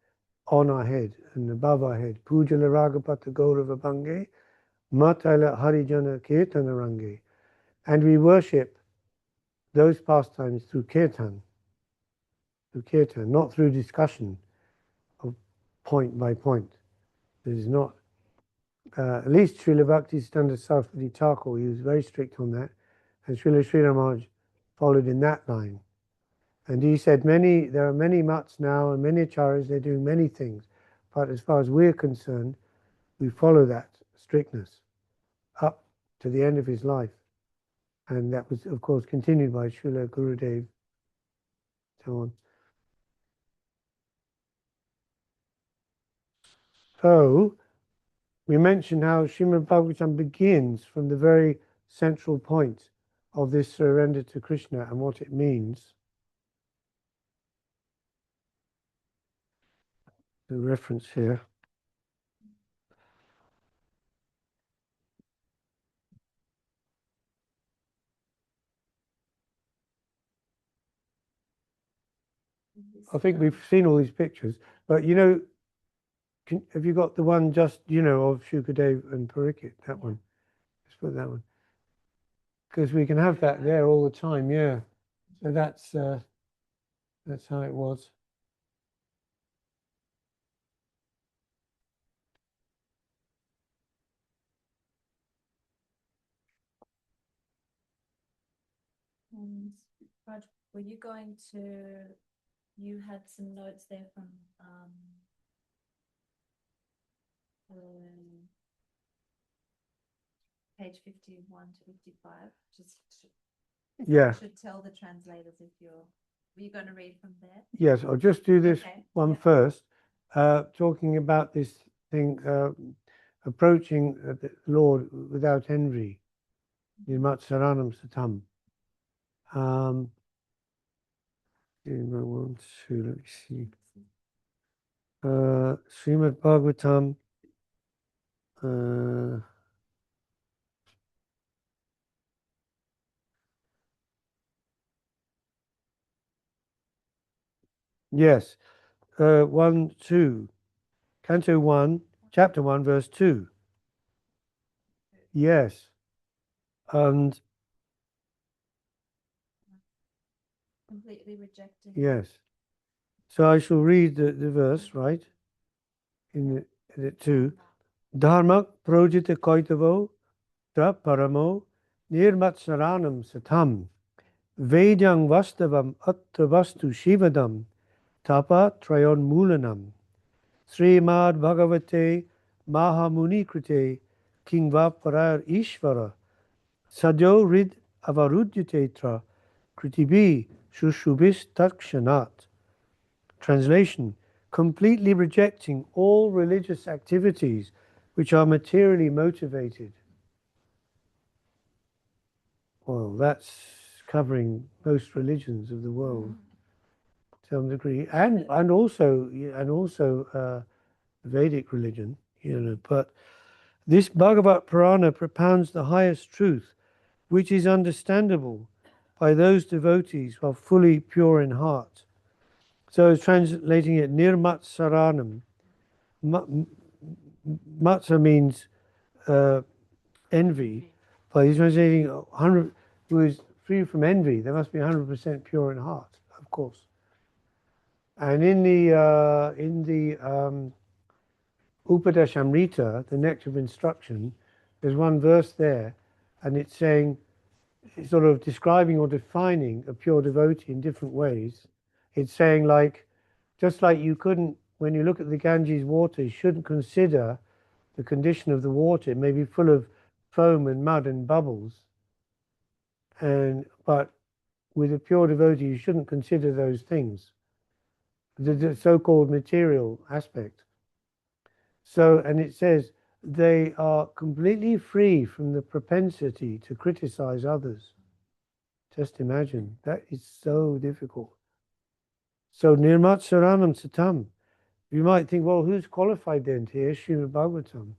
on our head and above our head. Pujala Ragapata Gaurava Bhange, Matala Harijana Kirtana Range. And we worship those pastimes through kirtan, not through discussion of point by point. This is not, at least Srila Bhaktisiddhanta Saraswati Thakur, he was very strict on that. And Srila Sri Maharaj followed in that line. And he said there are many mats now and many acharyas, they're doing many things. But as far as we're concerned, we follow that strictness up to the end of his life. And that was, of course, continued by Srila Gurudev, so on. So, we mentioned how Srimad Bhagavatam begins from the very central point of this surrender to Krishna and what it means. The reference here. I think we've seen all these pictures, but have you got the one just, of Shukadev and Parikit, that one? Let's put that one. Because we can have that there all the time, yeah. So that's how it was. Raj, were you going to, you had some notes there from page 51 to 55. Just Yeah. should tell the translators if were you going to read from there? Yes, I'll just do this one first. Talking about this thing, approaching the Lord without envy. Nirmatsaranam Satam. Let me see. Srimad Bhagavatam. Yes. 1, 2. Canto 1, chapter 1, verse 2. Yes. And completely rejecting. yes. So I shall read the verse, right? In it 2. Dharmak projita koitavo tra paramo nirmatsaranam satam vedyang vastavam atta vastu shivadam tapa trayon mulanam Srimad Bhagavate Mahamuni Krite Kingva Parar Ishvara Sadyo Rid Avarudyate Tra Kritibi shushubis takshanat. Translation: completely rejecting all religious activities which are materially motivated. Well, that's covering most religions of the world to some degree, and also Vedic religion, But this Bhagavat Purana propounds the highest truth, which is understandable by those devotees who are fully pure in heart. So it's translating it Nirmat Saranam. Matsa means envy, but he's translating 100, who is free from envy. They must be 100% pure in heart, of course. And in the Upadeshamrita, the Nectar of Instruction, there's one verse there, and it's saying, it's sort of describing or defining a pure devotee in different ways. It's saying, like, just like you couldn't, when you look at the Ganges water, you shouldn't consider the condition of the water. It may be full of foam and mud and bubbles, but with a pure devotee, you shouldn't consider those things, the so-called material aspect. So, and it says they are completely free from the propensity to criticize others. Just imagine, that is so difficult. So, Nirmat Saranam Satam. You might think, well, who's qualified then to hear Srimad Bhagavatam?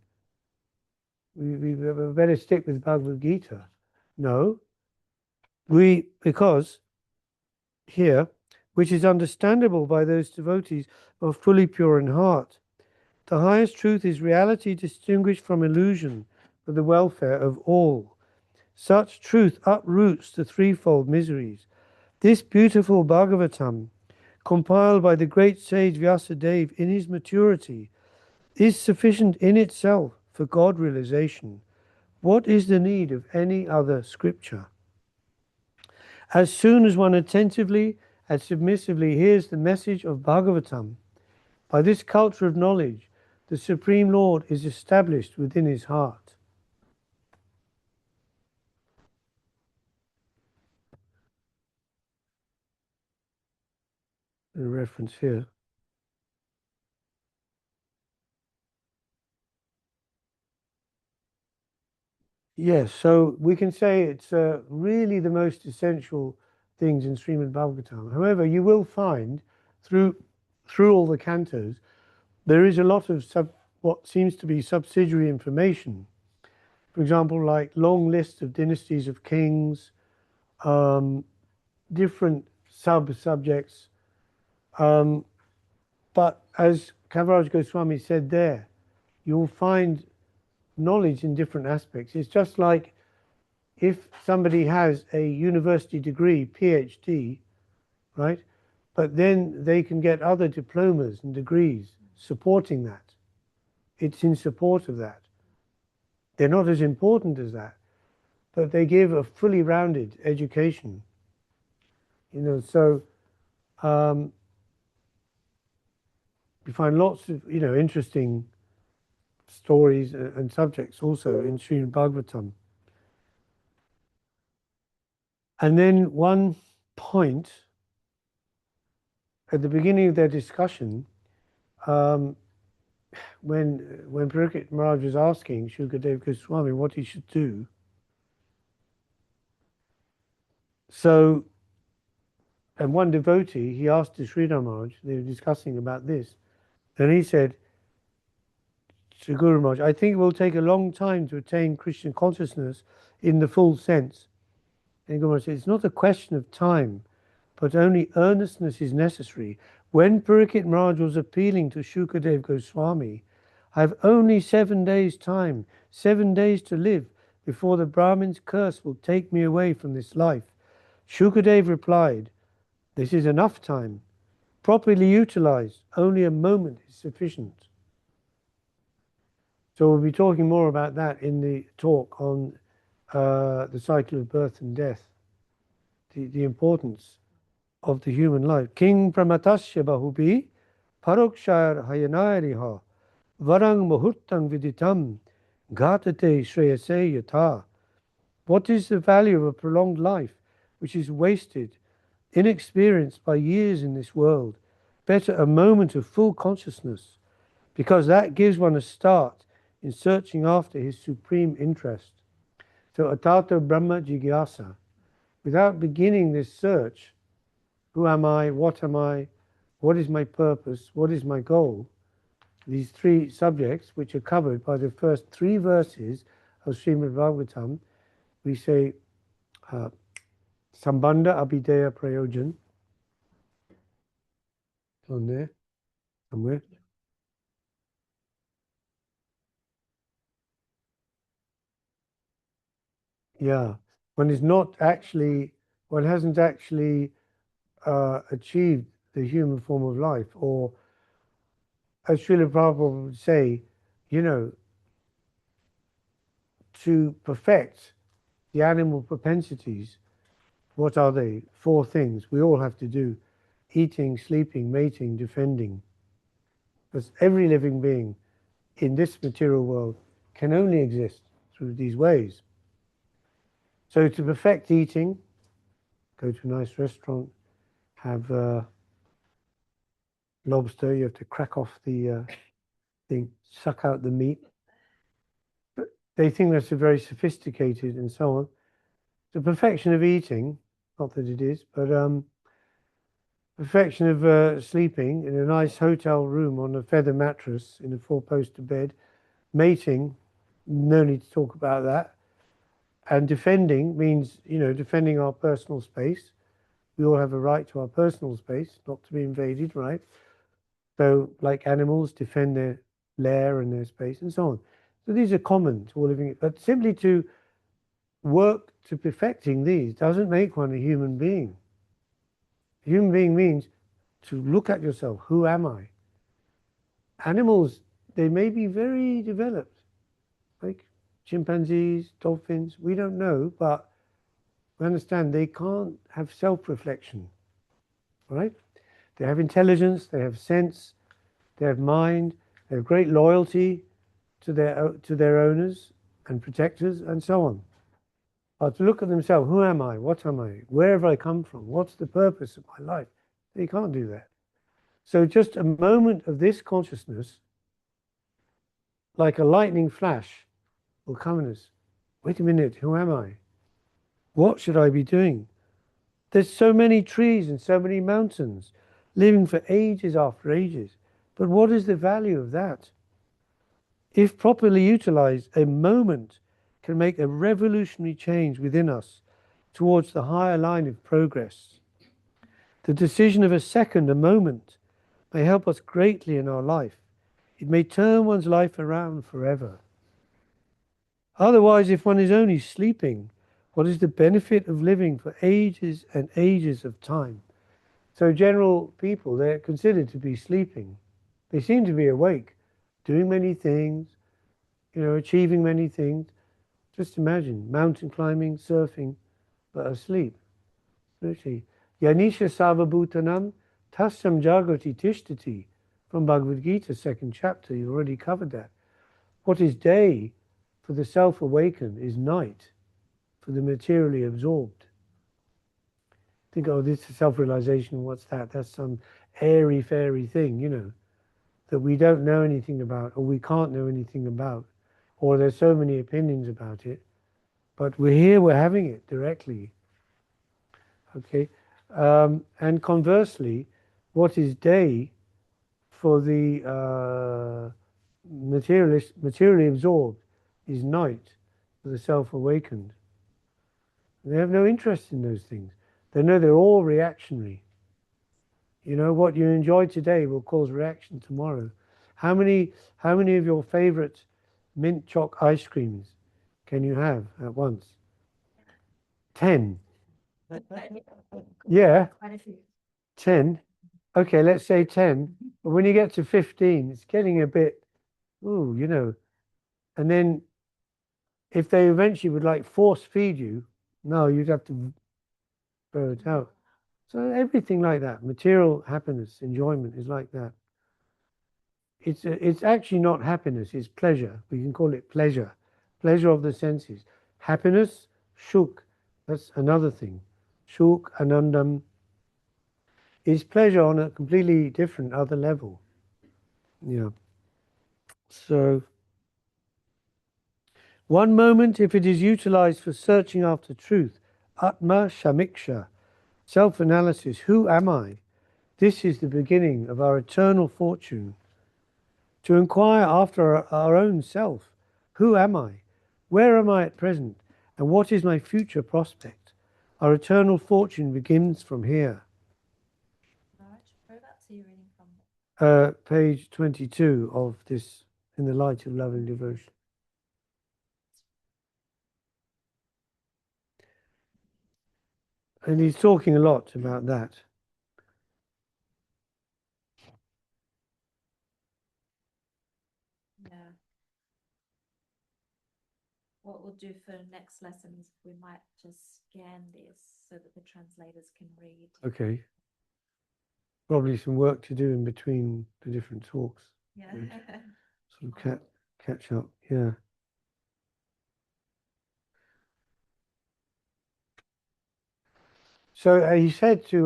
We better stick with Bhagavad Gita. No, because here, which is understandable by those devotees who are fully pure in heart. The highest truth is reality distinguished from illusion for the welfare of all. Such truth uproots the threefold miseries. This beautiful Bhagavatam, compiled by the great sage Vyasadeva in his maturity, is sufficient in itself for God realization. What is the need of any other scripture? As soon as one attentively and submissively hears the message of Bhagavatam, by this culture of knowledge, the Supreme Lord is established within his heart. A reference here. Yes, so we can say it's really the most essential things in Srimad Bhagavatam. However, you will find through all the cantos, there is a lot of what seems to be subsidiary information. For example, like long lists of dynasties of kings, different sub-subjects. But as Kaviraj Goswami said there, you'll find knowledge in different aspects. It's just like if somebody has a university degree, PhD, right? But then they can get other diplomas and degrees supporting that. It's in support of that. They're not as important as that, but they give a fully rounded education. So you find lots of, interesting stories and subjects also in Srimad Bhagavatam. And then one point at the beginning of their discussion, when Parikshit Maharaj was asking Shukadeva Goswami what he should do, and one devotee, he asked the Sridhar Maharaj, they were discussing about this, and he said to Guru Maharaj, I think it will take a long time to attain Krishna consciousness in the full sense. And Guru Maharaj said, it's not a question of time, but only earnestness is necessary. When Parikshit Maharaj was appealing to Shukadeva Goswami, I have only 7 days' time, 7 days to live before the Brahmin's curse will take me away from this life. Shukadeva replied, this is enough time. Properly utilized, only a moment is sufficient. So we'll be talking more about that in the talk on the cycle of birth and death, the importance of the human life. King Pramatasya Bahubi Parokshar Hayanayariha Varang Muhurtang Viditam Ghatate Shreyase Yatha. What is the value of a prolonged life which is wasted inexperienced by years in this world. Better a moment of full consciousness, because that gives one a start in searching after his supreme interest. So Atato Brahma Jigyasa, without beginning this search, who am I, what is my purpose, what is my goal, these three subjects, which are covered by the first three verses of Srimad Bhagavatam, we say Sambandha Abhideya Prayojan. On there, somewhere. Yeah, one hasn't actually achieved the human form of life, or as Srila Prabhupada would say, you know, to perfect the animal propensities, what are they? Four things we all have to do: eating, sleeping, mating, defending. Because every living being in this material world can only exist through these ways. So to perfect eating, go to a nice restaurant, have lobster, you have to crack off the thing, suck out the meat. But they think that's a very sophisticated and so on. The perfection of eating, not that it is, but perfection of sleeping in a nice hotel room on a feather mattress in a four-poster bed, mating, no need to talk about that. And defending means, you know, defending our personal space. We all have a right to our personal space, not to be invaded, right? So, like animals, defend their lair and their space and so on. So these are common to all living, but simply to work to perfecting these doesn't make one a human being. A human being means to look at yourself. Who am I? Animals, they may be very developed, like chimpanzees, dolphins, we don't know, but we understand they can't have self-reflection, right? They have intelligence, they have sense, they have mind, they have great loyalty to their owners and protectors and so on. But to look at themselves, who am I? What am I? Where have I come from? What's the purpose of my life? They can't do that. So just a moment of this consciousness, like a lightning flash, will come in us. Wait a minute, who am I? What should I be doing? There's so many trees and so many mountains living for ages after ages. But what is the value of that? If properly utilized, a moment can make a revolutionary change within us towards the higher line of progress. The decision of a second, a moment, may help us greatly in our life. It may turn one's life around forever. Otherwise, if one is only sleeping, what is the benefit of living for ages and ages of time? So general people, they're considered to be sleeping. They seem to be awake, doing many things, you know, achieving many things. Just imagine, mountain climbing, surfing, but asleep. Literally. Yanisha Sarvabhutanam Tasyam Jagati Tishtati, from Bhagavad Gita, second chapter. You already covered that. What is day for the self-awakened is night for the materially absorbed. Think, oh, this is self-realization, what's that? That's some airy-fairy thing, you know, that we don't know anything about, or we can't know anything about, or there's so many opinions about it. But we're here, we're having it directly. Okay? And conversely, what is day for the materially absorbed is night for the self-awakened. They have no interest in those things. They know they're all reactionary. You know, what you enjoy today will cause reaction tomorrow. How many of your favorite mint choc ice creams can you have at once? 10. Yeah, 10. Okay, let's say 10. But when you get to 15, it's getting a bit, ooh, you know. And then if they eventually would like force feed you, no, you'd have to throw it out. So everything like that, material happiness, enjoyment is like that. It's actually not happiness, it's pleasure. We can call it pleasure. Pleasure of the senses. Happiness, shuk, that's another thing. Shuk, anandam, is pleasure on a completely different other level. Yeah. So, one moment, if it is utilized for searching after truth, Atma Shamiksha, self-analysis, who am I? This is the beginning of our eternal fortune. To inquire after our own self, who am I? Where am I at present? And what is my future prospect? Our eternal fortune begins from here. Maharaj, whereabouts are you reading from? Page 22 of this, In the Light of Loving Devotion. And he's talking a lot about that. Yeah. What we'll do for next lesson is we might just scan this so that the translators can read. Okay. Probably some work to do in between the different talks. Yeah. Sort of catch up, yeah. So he said to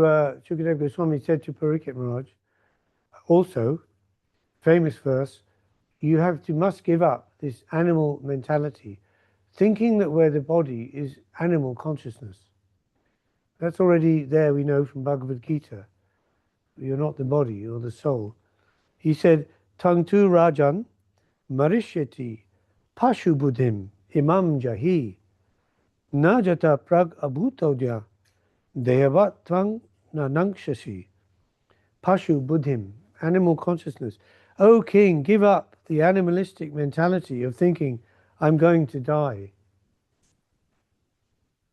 Shukadeva Goswami said to Parikshit Maharaj, also, famous verse, you must give up this animal mentality, thinking that we're the body is animal consciousness. That's already there, we know from Bhagavad Gita. You're not the body, you're the soul. He said, Tangtu Rajan Marishyati Pashu Buddhim Imam Jahi Najata Prag Abhutodya Dehavat Tvang Nanangshasi. Pashu Buddhim, animal consciousness. O king, give up the animalistic mentality of thinking, I'm going to die.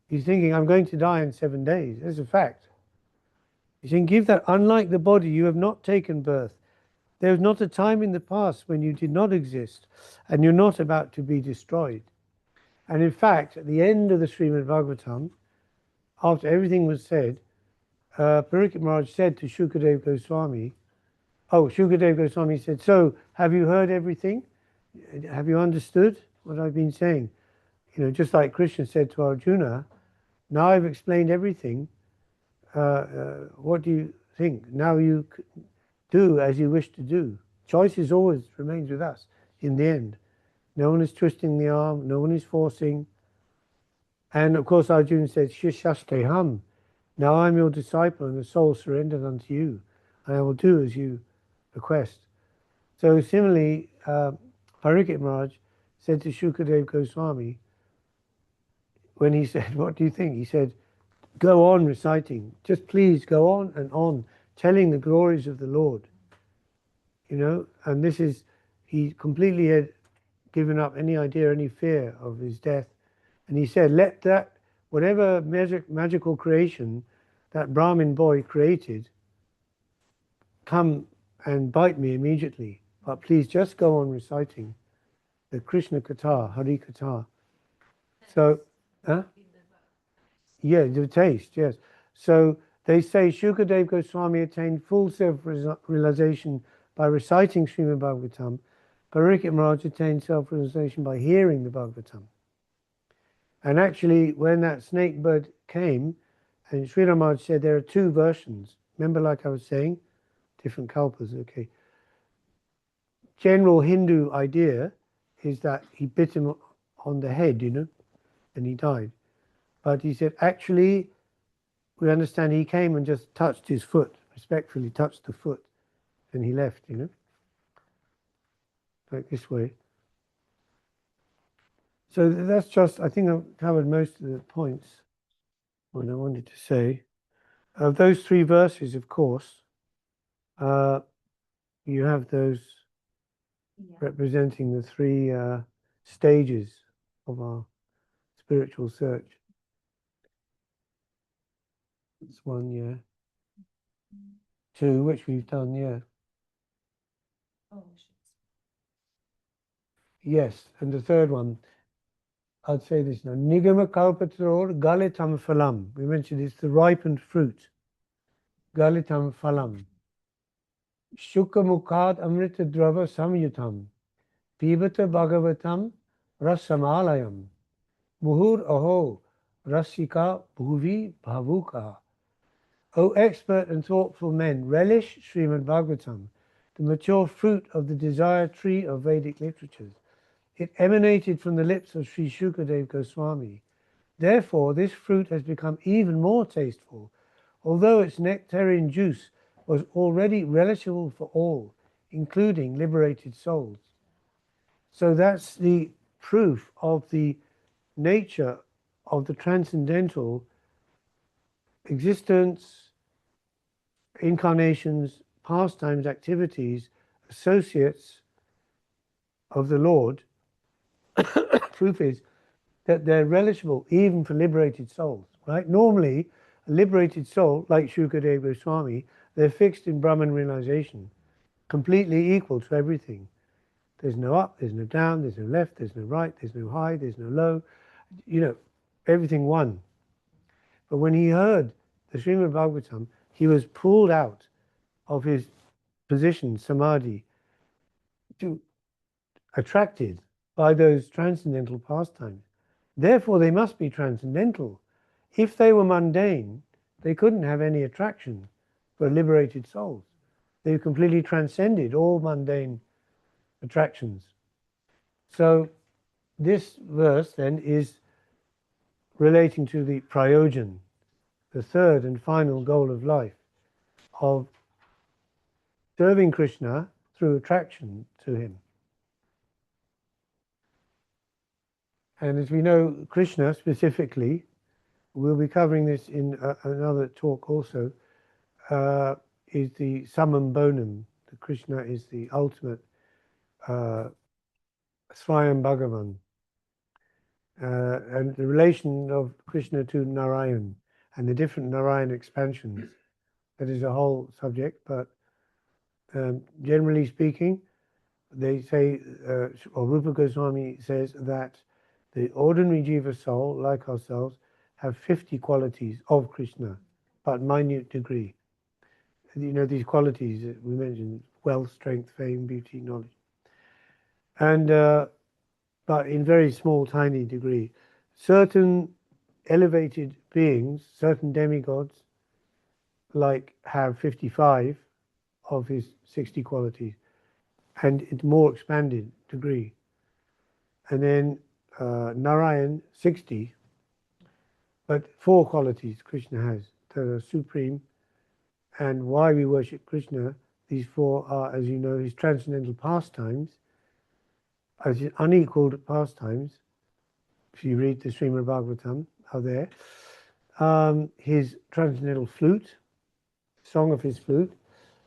He's thinking, I'm going to die in 7 days. That's a fact. He's saying, give that. Unlike the body, you have not taken birth. There was not a time in the past when you did not exist, and you're not about to be destroyed. And in fact, at the end of the Srimad Bhagavatam, after everything was said, Parikshit Maharaj said to Shukadeva Goswami, Shukadeva Goswami said, so have you heard everything? Have you understood what I've been saying? You know, just like Krishna said to Arjuna, now I've explained everything. What do you think? Now you do as you wish to do. Choice is always remains with us in the end. No one is twisting the arm, no one is forcing. And of course Arjuna said, Shishasteham, now I'm your disciple and the soul surrendered unto you, and I will do as you request. So similarly, Parikshit Maharaj said to Shukadeva Goswami, when he said, what do you think? He said, go on reciting, just please go on and on, telling the glories of the Lord. You know, and this is, he completely had given up any idea, any fear of his death. And he said, let that, whatever magical creation that Brahmin boy created, come and bite me immediately. But please just go on reciting the Krishna Katha, Hari Katha. So, yeah, the taste, yes. So they say Shukadeva Goswami attained full self-realization by reciting Srimad Bhagavatam. Parikshit Maharaj attained self-realization by hearing the Bhagavatam. And actually, when that snake bird came, and Sri Maharaj said there are two versions. Remember, like I was saying, different kalpas, okay. General Hindu idea is that he bit him on the head, you know, and he died. But he said, actually, we understand he came and just touched his foot, respectfully touched the foot, and he left, you know, like this way. So that's just, I think I've covered most of the points what I wanted to say. Of those three verses, of course, you have those representing the three stages of our spiritual search. That's one, yeah. Two, which we've done, yeah. Yes, and the third one, I'd say this now. Nigama kalpatror galitam phalam. We mentioned it's the ripened fruit. Galitam phalam. Shukha mukhad amrita drava samyutam. Pibata bhagavatam rasamalayam. Muhur aho rasika bhuvi bhavuka. O expert and thoughtful men, relish Srimad Bhagavatam, the mature fruit of the desire tree of Vedic literatures. It emanated from the lips of Sri Shukadev Goswami. Therefore, this fruit has become even more tasteful, although its nectarine juice was already relishable for all, including liberated souls. So that's the proof of the nature of the transcendental existence, incarnations, pastimes, activities, associates of the Lord. Proof is that they're relishable even for liberated souls, right? Normally, a liberated soul, like Shukadev Goswami, they're fixed in Brahman realization, completely equal to everything. There's no up, there's no down, there's no left, there's no right, there's no high, there's no low, everything one. But when he heard the Srimad Bhagavatam, he was pulled out of his position, samadhi, attracted by those transcendental pastimes. Therefore, they must be transcendental. If they were mundane, they couldn't have any attraction for liberated souls. They completely transcended all mundane attractions. So this verse then is relating to the prayojan, the third and final goal of life, of serving Krishna through attraction to him. And as we know, Krishna specifically, we'll be covering this in another talk also, is the summum bonum. The Krishna is the ultimate Swayam Bhagavan. And the relation of Krishna to Narayan and the different Narayan expansions. That is a whole subject, but generally speaking, they say, or Rupa Goswami says that the ordinary jiva soul, like ourselves, have 50 qualities of Krishna, but minute degree. These qualities that we mentioned: wealth, strength, fame, beauty, knowledge. And but in very small, tiny degree. Certain elevated beings, certain demigods, have 55 of his 60 qualities, and it's more expanded degree. And then Narayan, 60, but 4 qualities Krishna has that are supreme. And why we worship Krishna, these 4 are, as you know, his transcendental pastimes, as his unequaled pastimes. If you read the Srimad Bhagavatam, are there. His transcendental flute, song of his flute,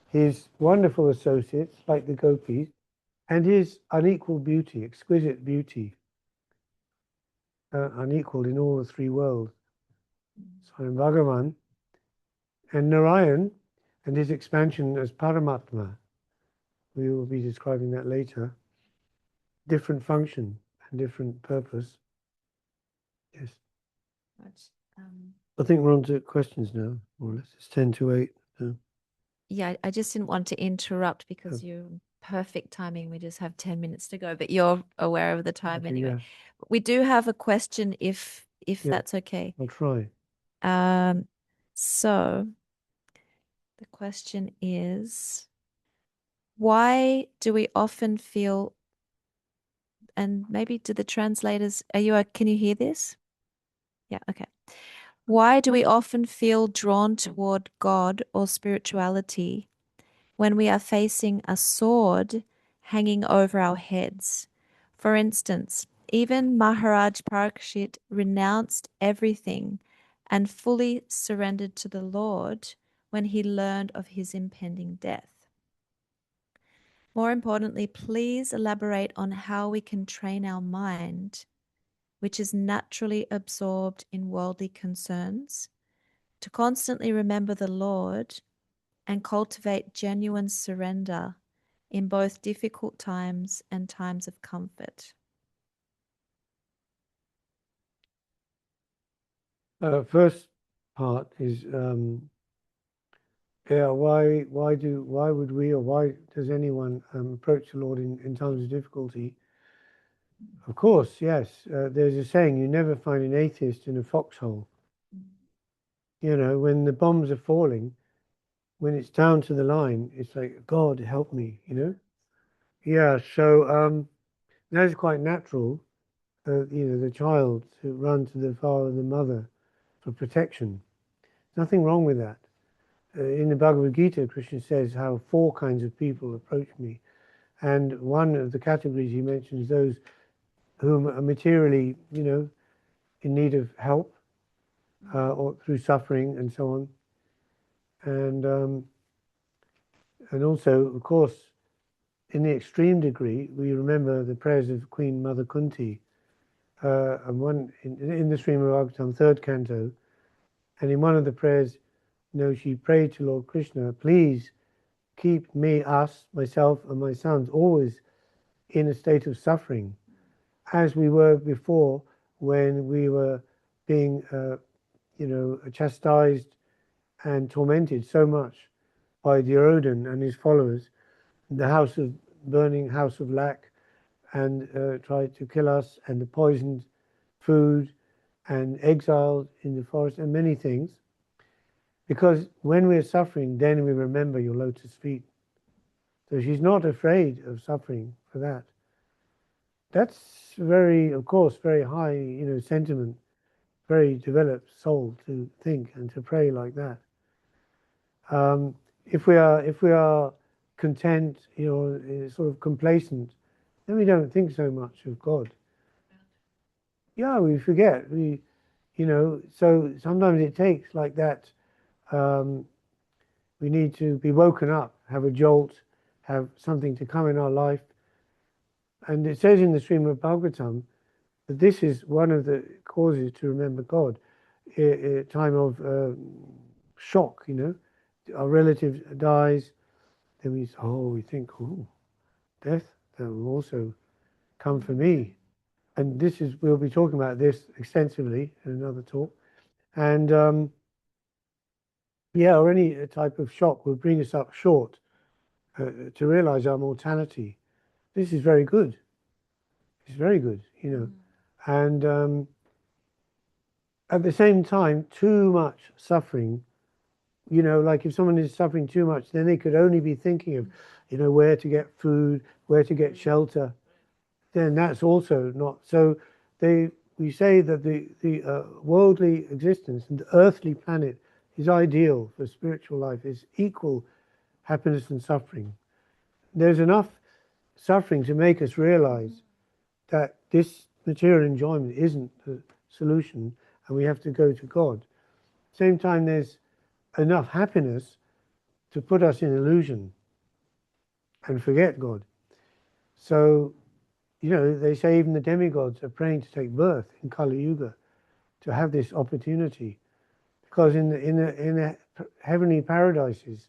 his wonderful associates like the gopis, and his unequaled beauty, exquisite beauty, unequaled in all the 3 worlds. So in Bhagavan and Narayan and his expansion as Paramatma, we will be describing that later. Different function and different purpose. Yes. I think we're on to questions now, more or less. It's 10 to 8. So. Yeah, I just didn't want to interrupt because you're perfect timing. We just have 10 minutes to go, but you're aware of the time anyway. Yeah. We do have a question if that's okay. I'll try. So the question is, why do we often feel, and maybe to the translators, can you hear this? Yeah, okay. Why do we often feel drawn toward God or spirituality when we are facing a sword hanging over our heads? For instance, even Maharaj Parikshit renounced everything and fully surrendered to the Lord when he learned of his impending death. More importantly, please elaborate on how we can train our mind, which is naturally absorbed in worldly concerns, to constantly remember the Lord and cultivate genuine surrender in both difficult times and times of comfort. First part is why would we, or why does anyone approach the Lord in times of difficulty? Of course, yes. There's a saying: you never find an atheist in a foxhole. You know, when the bombs are falling, when it's down to the line, it's like, God, help me, you know? Yeah, so that's quite natural, you know, the child to run to the father and the mother for protection. Nothing wrong with that. In the Bhagavad Gita, Krishna says how 4 kinds of people approach me. And one of the categories he mentions those whom are materially, you know, in need of help or through suffering and so on. And also, of course, in the extreme degree, we remember the prayers of Queen Mother Kunti, and one in the Srimad Bhagavatam, 3rd canto, and in one of the prayers, you know, she prayed to Lord Krishna, please keep me, us, myself, and my sons always in a state of suffering, as we were before when we were being, you know, chastised and tormented so much by Duryodhana and his followers, the burning house of lac, and tried to kill us, and the poisoned food, and exiled in the forest, and many things. Because when we're suffering, then we remember your lotus feet. So she's not afraid of suffering for that. That's very, of course, very high, you know, sentiment, very developed soul to think and to pray like that. If we are content, you know, sort of complacent, then we don't think so much of God. Yeah, we forget. We, you know, so sometimes it takes like that. We need to be woken up, have a jolt, have something to come in our life. And it says in the Srimad Bhagavatam that this is one of the causes to remember God. A time of shock, you know, our relative dies, then we think, oh, death, that will also come for me. And this is, we'll be talking about this extensively in another talk. And yeah, or any type of shock will bring us up short to realize our mortality. This is very good. It's very good, you know. And at the same time, too much suffering, you know, like if someone is suffering too much, then they could only be thinking of, you know, where to get food, where to get shelter. Then that's also not. So we say that the worldly existence and the earthly planet is ideal for spiritual life, is equal happiness and suffering. There's enough suffering to make us realize that this material enjoyment isn't the solution and we have to go to God. Same time, there's enough happiness to put us in illusion and forget God. So, you know, they say even the demigods are praying to take birth in Kali Yuga to have this opportunity, because in the heavenly paradises,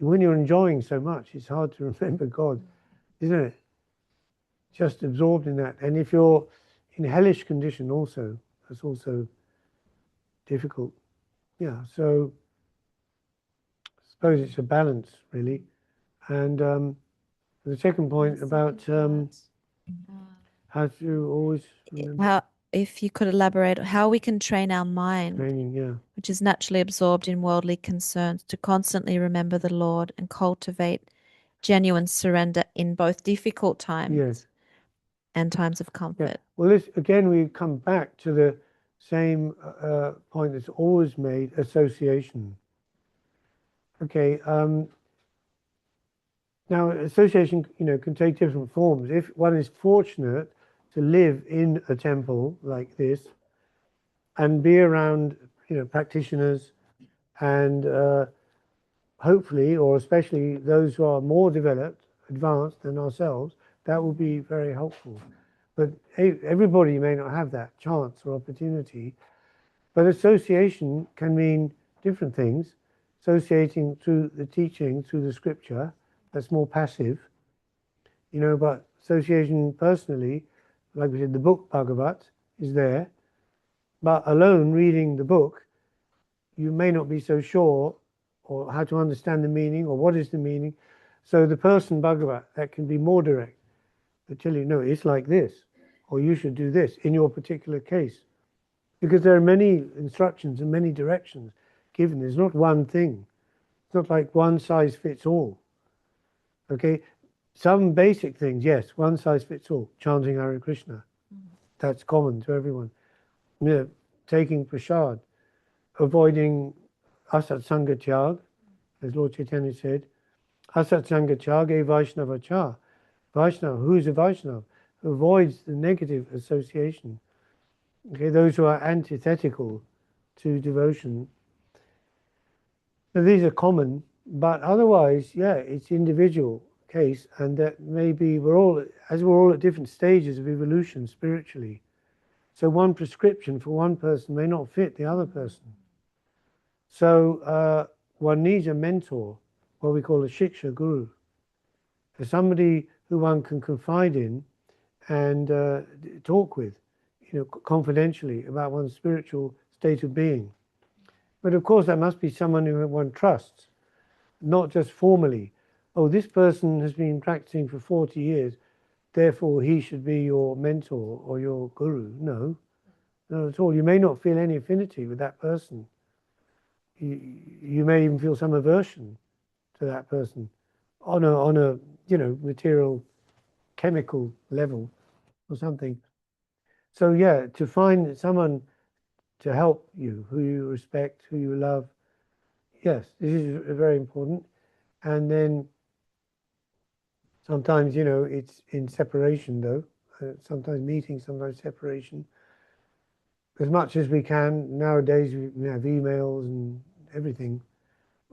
when you're enjoying so much, it's hard to remember God, isn't it? Just absorbed in that. And if you're in hellish condition also, that's also difficult. Yeah, so I suppose it's a balance, really. And the second point about how to always remember. How, if you could elaborate, how we can train our mind, Training, yeah. which is naturally absorbed in worldly concerns, to constantly remember the Lord and cultivate genuine surrender in both difficult times Yes. and times of Yeah. comfort. Well, this again, we come back to the same point that's always made: association. Okay. Now, association, you know, can take different forms. If one is fortunate to live in a temple like this and be around, you know, practitioners and hopefully, or especially those who are more developed, advanced than ourselves, that will be very helpful. But everybody may not have that chance or opportunity. But association can mean different things. Associating through the teaching, through the scripture, that's more passive. You know, but association personally, like we said, the book Bhagavat is there. But alone reading the book, you may not be so sure or how to understand the meaning or what is the meaning. So the person Bhagavat, that can be more direct. They tell you, no, it's like this, or you should do this in your particular case. because there are many instructions and many directions given. There's not one thing. It's not like one size fits all. Okay, some basic things, yes, one size fits all. Chanting Hare Krishna, that's common to everyone. You know, taking prasad, avoiding asat sanga tyag, as Lord Chaitanya said, asat sanga tyag e Vaishnava cha. Vaishnava, who is a Vaishnava? Who avoids the negative association. Okay, those who are antithetical to devotion. Now, these are common, but otherwise, yeah, it's individual case, and that maybe we're all at different stages of evolution spiritually. So one prescription for one person may not fit the other person. So one needs a mentor, what we call a shiksha guru, somebody who one can confide in and talk with, confidentially about one's spiritual state of being. But of course, that must be someone who one trusts, not just formally. Oh, this person has been practicing for 40 years, therefore he should be your mentor or your guru. No, not at all. You may not feel any affinity with that person. You may even feel some aversion to that person on a material, chemical level or something. So yeah, to find someone to help you, who you respect, who you love, yes, this is very important. And then sometimes, it's in separation though. Sometimes meeting, sometimes separation. As much as we can nowadays, we have emails and everything,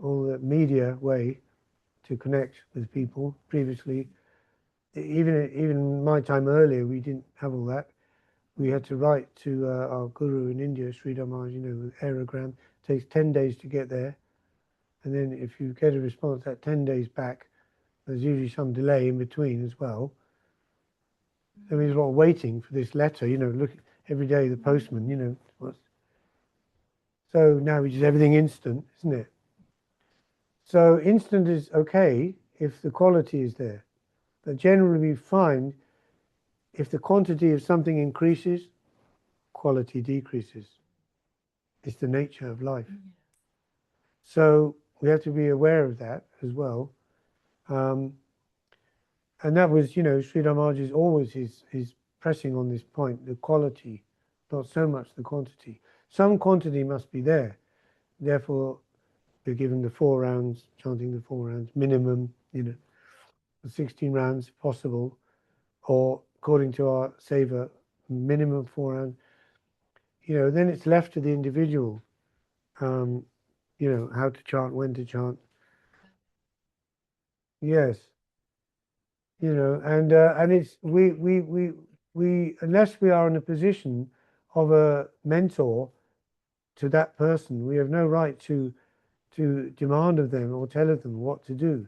all the media way to connect with people. Previously, even my time earlier, we didn't have all that. We had to write to our guru in India, Sridhar Maharaj, with aerogram. It takes 10 days to get there. And then if you get a response at 10 days back, there's usually some delay in between as well. There means a lot of waiting for this letter, look every day the postman, so now we just everything instant, isn't it? So instant is okay if the quality is there. But generally we find if the quantity of something increases, quality decreases. It's the nature of life. So we have to be aware of that as well. And that was, Sridhar Maharaj is always is pressing on this point, the quality, not so much the quantity. Some quantity must be there. Therefore, we're given the 4 rounds, chanting the 4 rounds, minimum, the 16 rounds possible, or according to our seva, minimum 4 rounds. Then it's left to the individual, how to chant, when to chant. Yes. And it's we unless we are in a position of a mentor to that person, we have no right to demand of them or tell of them what to do.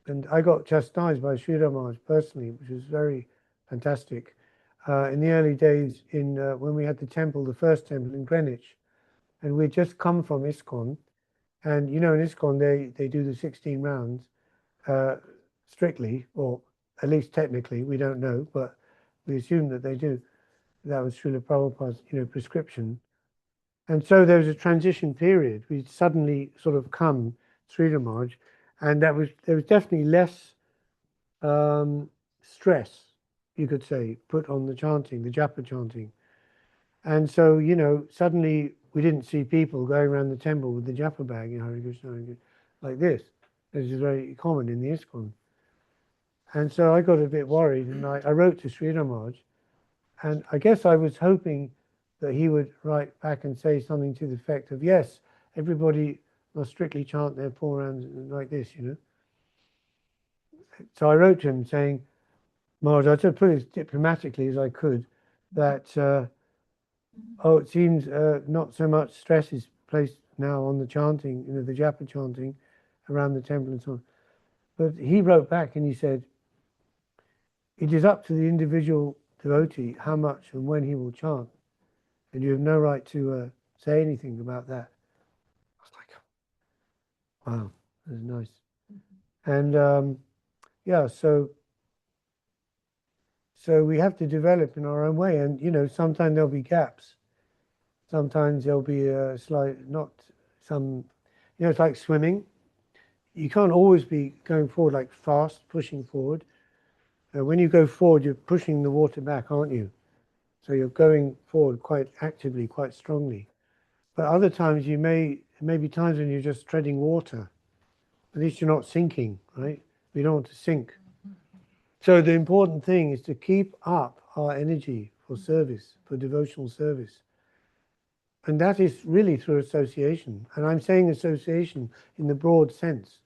And I got chastised by Sridhar Maharaj personally, which was very fantastic. In the early days, when we had the temple, the first temple in Greenwich, and we'd just come from ISKCON, and in ISKCON they do the 16 rounds strictly, or at least technically, we don't know, but we assume that they do. That was Srila Prabhupada's, prescription. And so there was a transition period. We'd suddenly sort of come, Sridhar Maharaj, and there was definitely less stress, you could say, put on the chanting, the japa chanting. And so, suddenly we didn't see people going around the temple with the japa bag, Hare Krishna, Hare Krishna, like this. This is very common in the ISKCON. And so I got a bit worried, and I wrote to Sridhar Maharaj, and I guess I was hoping that he would write back and say something to the effect of, yes, everybody must strictly chant their 4 rounds like this, So I wrote to him saying, Maharaj, I tried to put it as diplomatically as I could, that, it seems not so much stress is placed now on the chanting, the japa chanting around the temple and so on. But he wrote back and he said, it is up to the individual devotee how much and when he will chant, and you have no right to say anything about that. I was like, wow, that's nice. And so we have to develop in our own way, and sometimes there'll be gaps. Sometimes there'll be a slight, not some, it's like swimming. You can't always be going forward like fast, pushing forward. When you go forward, you're pushing the water back, aren't you? So you're going forward quite actively, quite strongly. But other times maybe times when you're just treading water. At least you're not sinking, right? We don't want to sink. So the important thing is to keep up our energy for service, for devotional service. And that is really through association. And I'm saying association in the broad sense,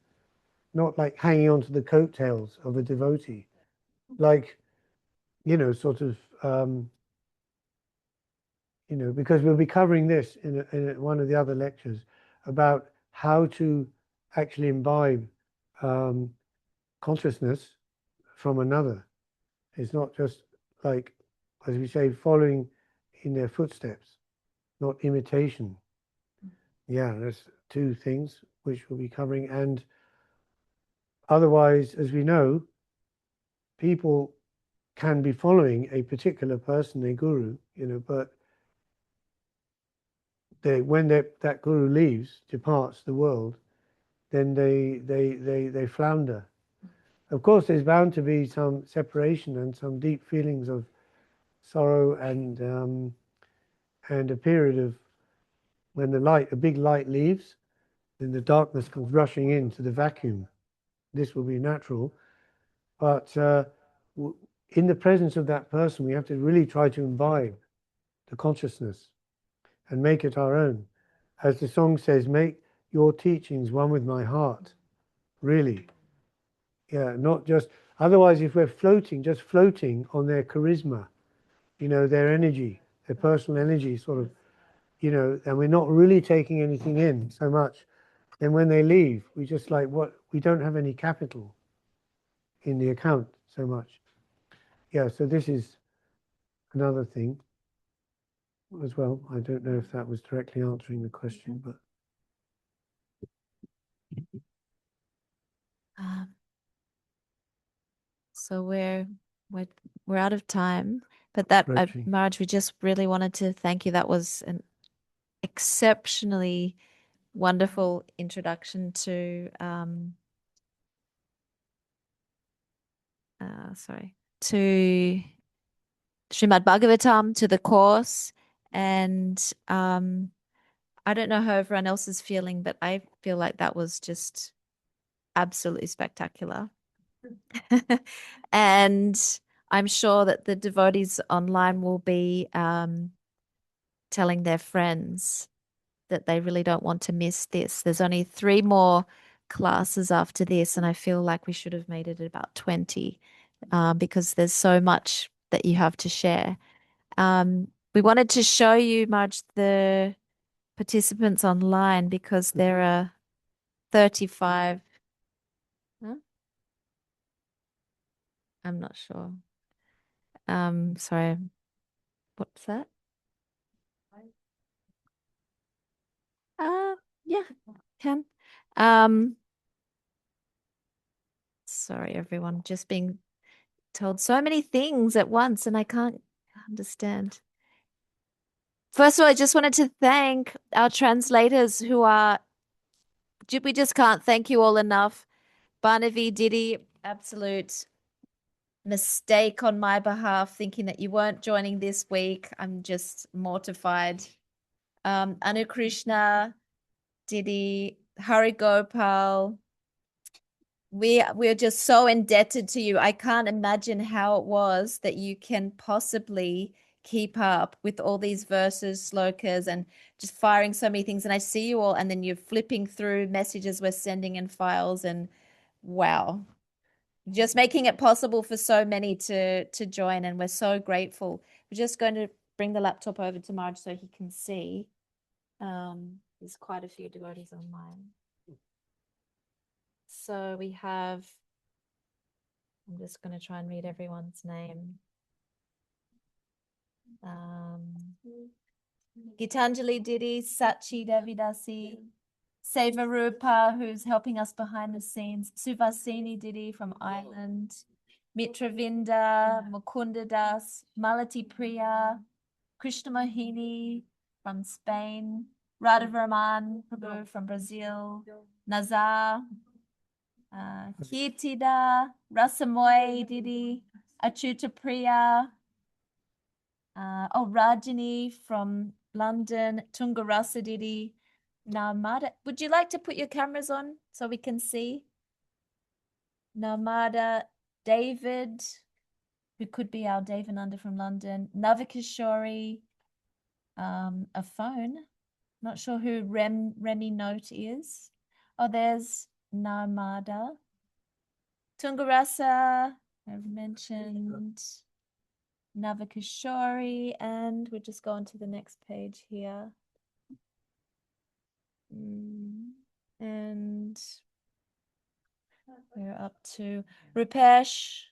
not like hanging on to the coattails of a devotee. Like, sort of, because we'll be covering this in one of the other lectures about how to actually imbibe consciousness from another. It's not just like, as we say, following in their footsteps, not imitation. Yeah, that's two things which we'll be covering. And otherwise, as we know, people can be following a particular person, a guru, but when that guru leaves, departs the world, then they flounder. Of course, there's bound to be some separation and some deep feelings of sorrow and a period of when a big light leaves, then the darkness comes rushing into the vacuum. This will be natural, but in the presence of that person, we have to really try to imbibe the consciousness and make it our own. As the song says, make your teachings one with my heart. Really. Yeah, not just, otherwise if we're just floating on their charisma, their energy, their personal energy sort of, and we're not really taking anything in so much, then when they leave, we just we don't have any capital in the account so much. Yeah, so this is another thing as well. I don't know if that was directly answering the question, but So we're out of time, but that Maharaj, we just really wanted to thank you. That was an exceptionally wonderful introduction to to Srimad Bhagavatam, to the course, and I don't know how everyone else is feeling, but I feel like that was just absolutely spectacular. And I'm sure that the devotees online will be telling their friends that they really don't want to miss this. There's only 3 more classes after this, and I feel like we should have made it at about 20 because there's so much that you have to share. We wanted to show you, Marge, the participants online because there are 35. Huh? I'm not sure. Sorry. What's that? Yeah, can. Sorry, everyone. Just being told so many things at once and I can't understand. First of all, I just wanted to thank our translators who are, we just can't thank you all enough. Barnaby, Diddy, absolute mistake on my behalf, thinking that you weren't joining this week. I'm just mortified. Anu Krishna, Diddy, Hari Gopal. We're just so indebted to you. I can't imagine how it was that you can possibly keep up with all these verses, slokas, and just firing so many things. And I see you all, and then you're flipping through messages we're sending in files, and wow, just making it possible for so many to join. And we're so grateful. We're just going to bring the laptop over to Marge so he can see. There's quite a few devotees online. So we have, I'm just going to try and read everyone's name. Gitanjali Didi, Sachi Devidasi, Sevarupa, who's helping us behind the scenes, Suvasini Didi from Ireland, Mitravinda, Mukunda Das, Malati Priya, Krishna Mohini, from Spain, Radhavaraman Prabhu from Brazil, Nazar, Kirtida, Rasamoy Didi, Achuta Priya, Rajini from London, Tungarasa Didi, Narmada. Would you like to put your cameras on so we can see? Narmada, David, who could be our Devananda from London, Navikishori, a phone. Not sure who Remy Note is. Oh, there's Narmada. Tungarasa, I've mentioned. Navikishori, and we're just going to the next page here. And we're up to Rupesh,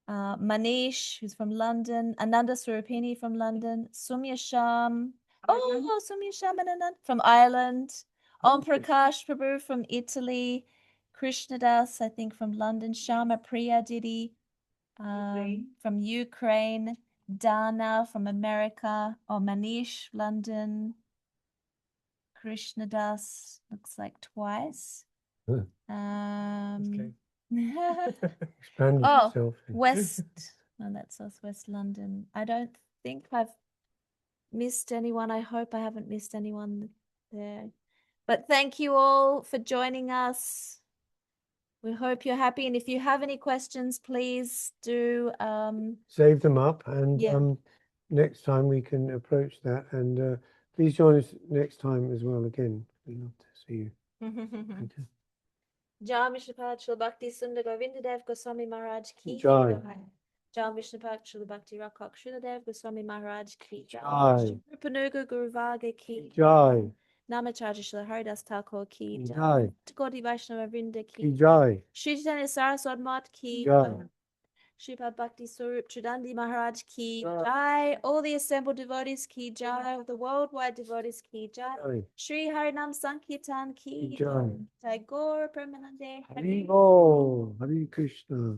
Manish, who's from London, Ananda Surupini from London, Sumya Sham, Sumya Sham and Anand from Ireland, Om Prakash Prabhu from Italy, Krishnadas, I think from London, Shama Priya Didi from Ukraine, Dana from America, Manish, London, Krishnadas, looks like twice. Expanded Oh, itself. West, that's Southwest London. I don't think I've missed anyone. I hope I haven't missed anyone there. But thank you all for joining us. We hope you're happy. And if you have any questions, please do Save them up, and next time we can approach that. And please join us next time as well. Again, we'd love to see you. Thank you. Jai Vishnupad Shri Bhakti Sundar Govindadev Goswami Maharaj ki Jai. Jai Vishnupad Shri Bhakti Rakak Sriladev Goswami Maharaj ki Jai. Rupanuga Guru Varga ki Jai. Namacharya Shri Haridas Thakur ki Jai. Gaudiya Vaishnava Vrinda Ki ki Jai. Shri Chaitanya Saraswat Mat ki Jai. Sripad Bhakti Swarup Tridandi Maharaj ki Jai, all the assembled devotees ki Jai, all the worldwide devotees ki Jai, Jai. Shri Harinam Sankirtan ki Jai. Jai Gaur Premanande Hari Bo. Hari Krishna.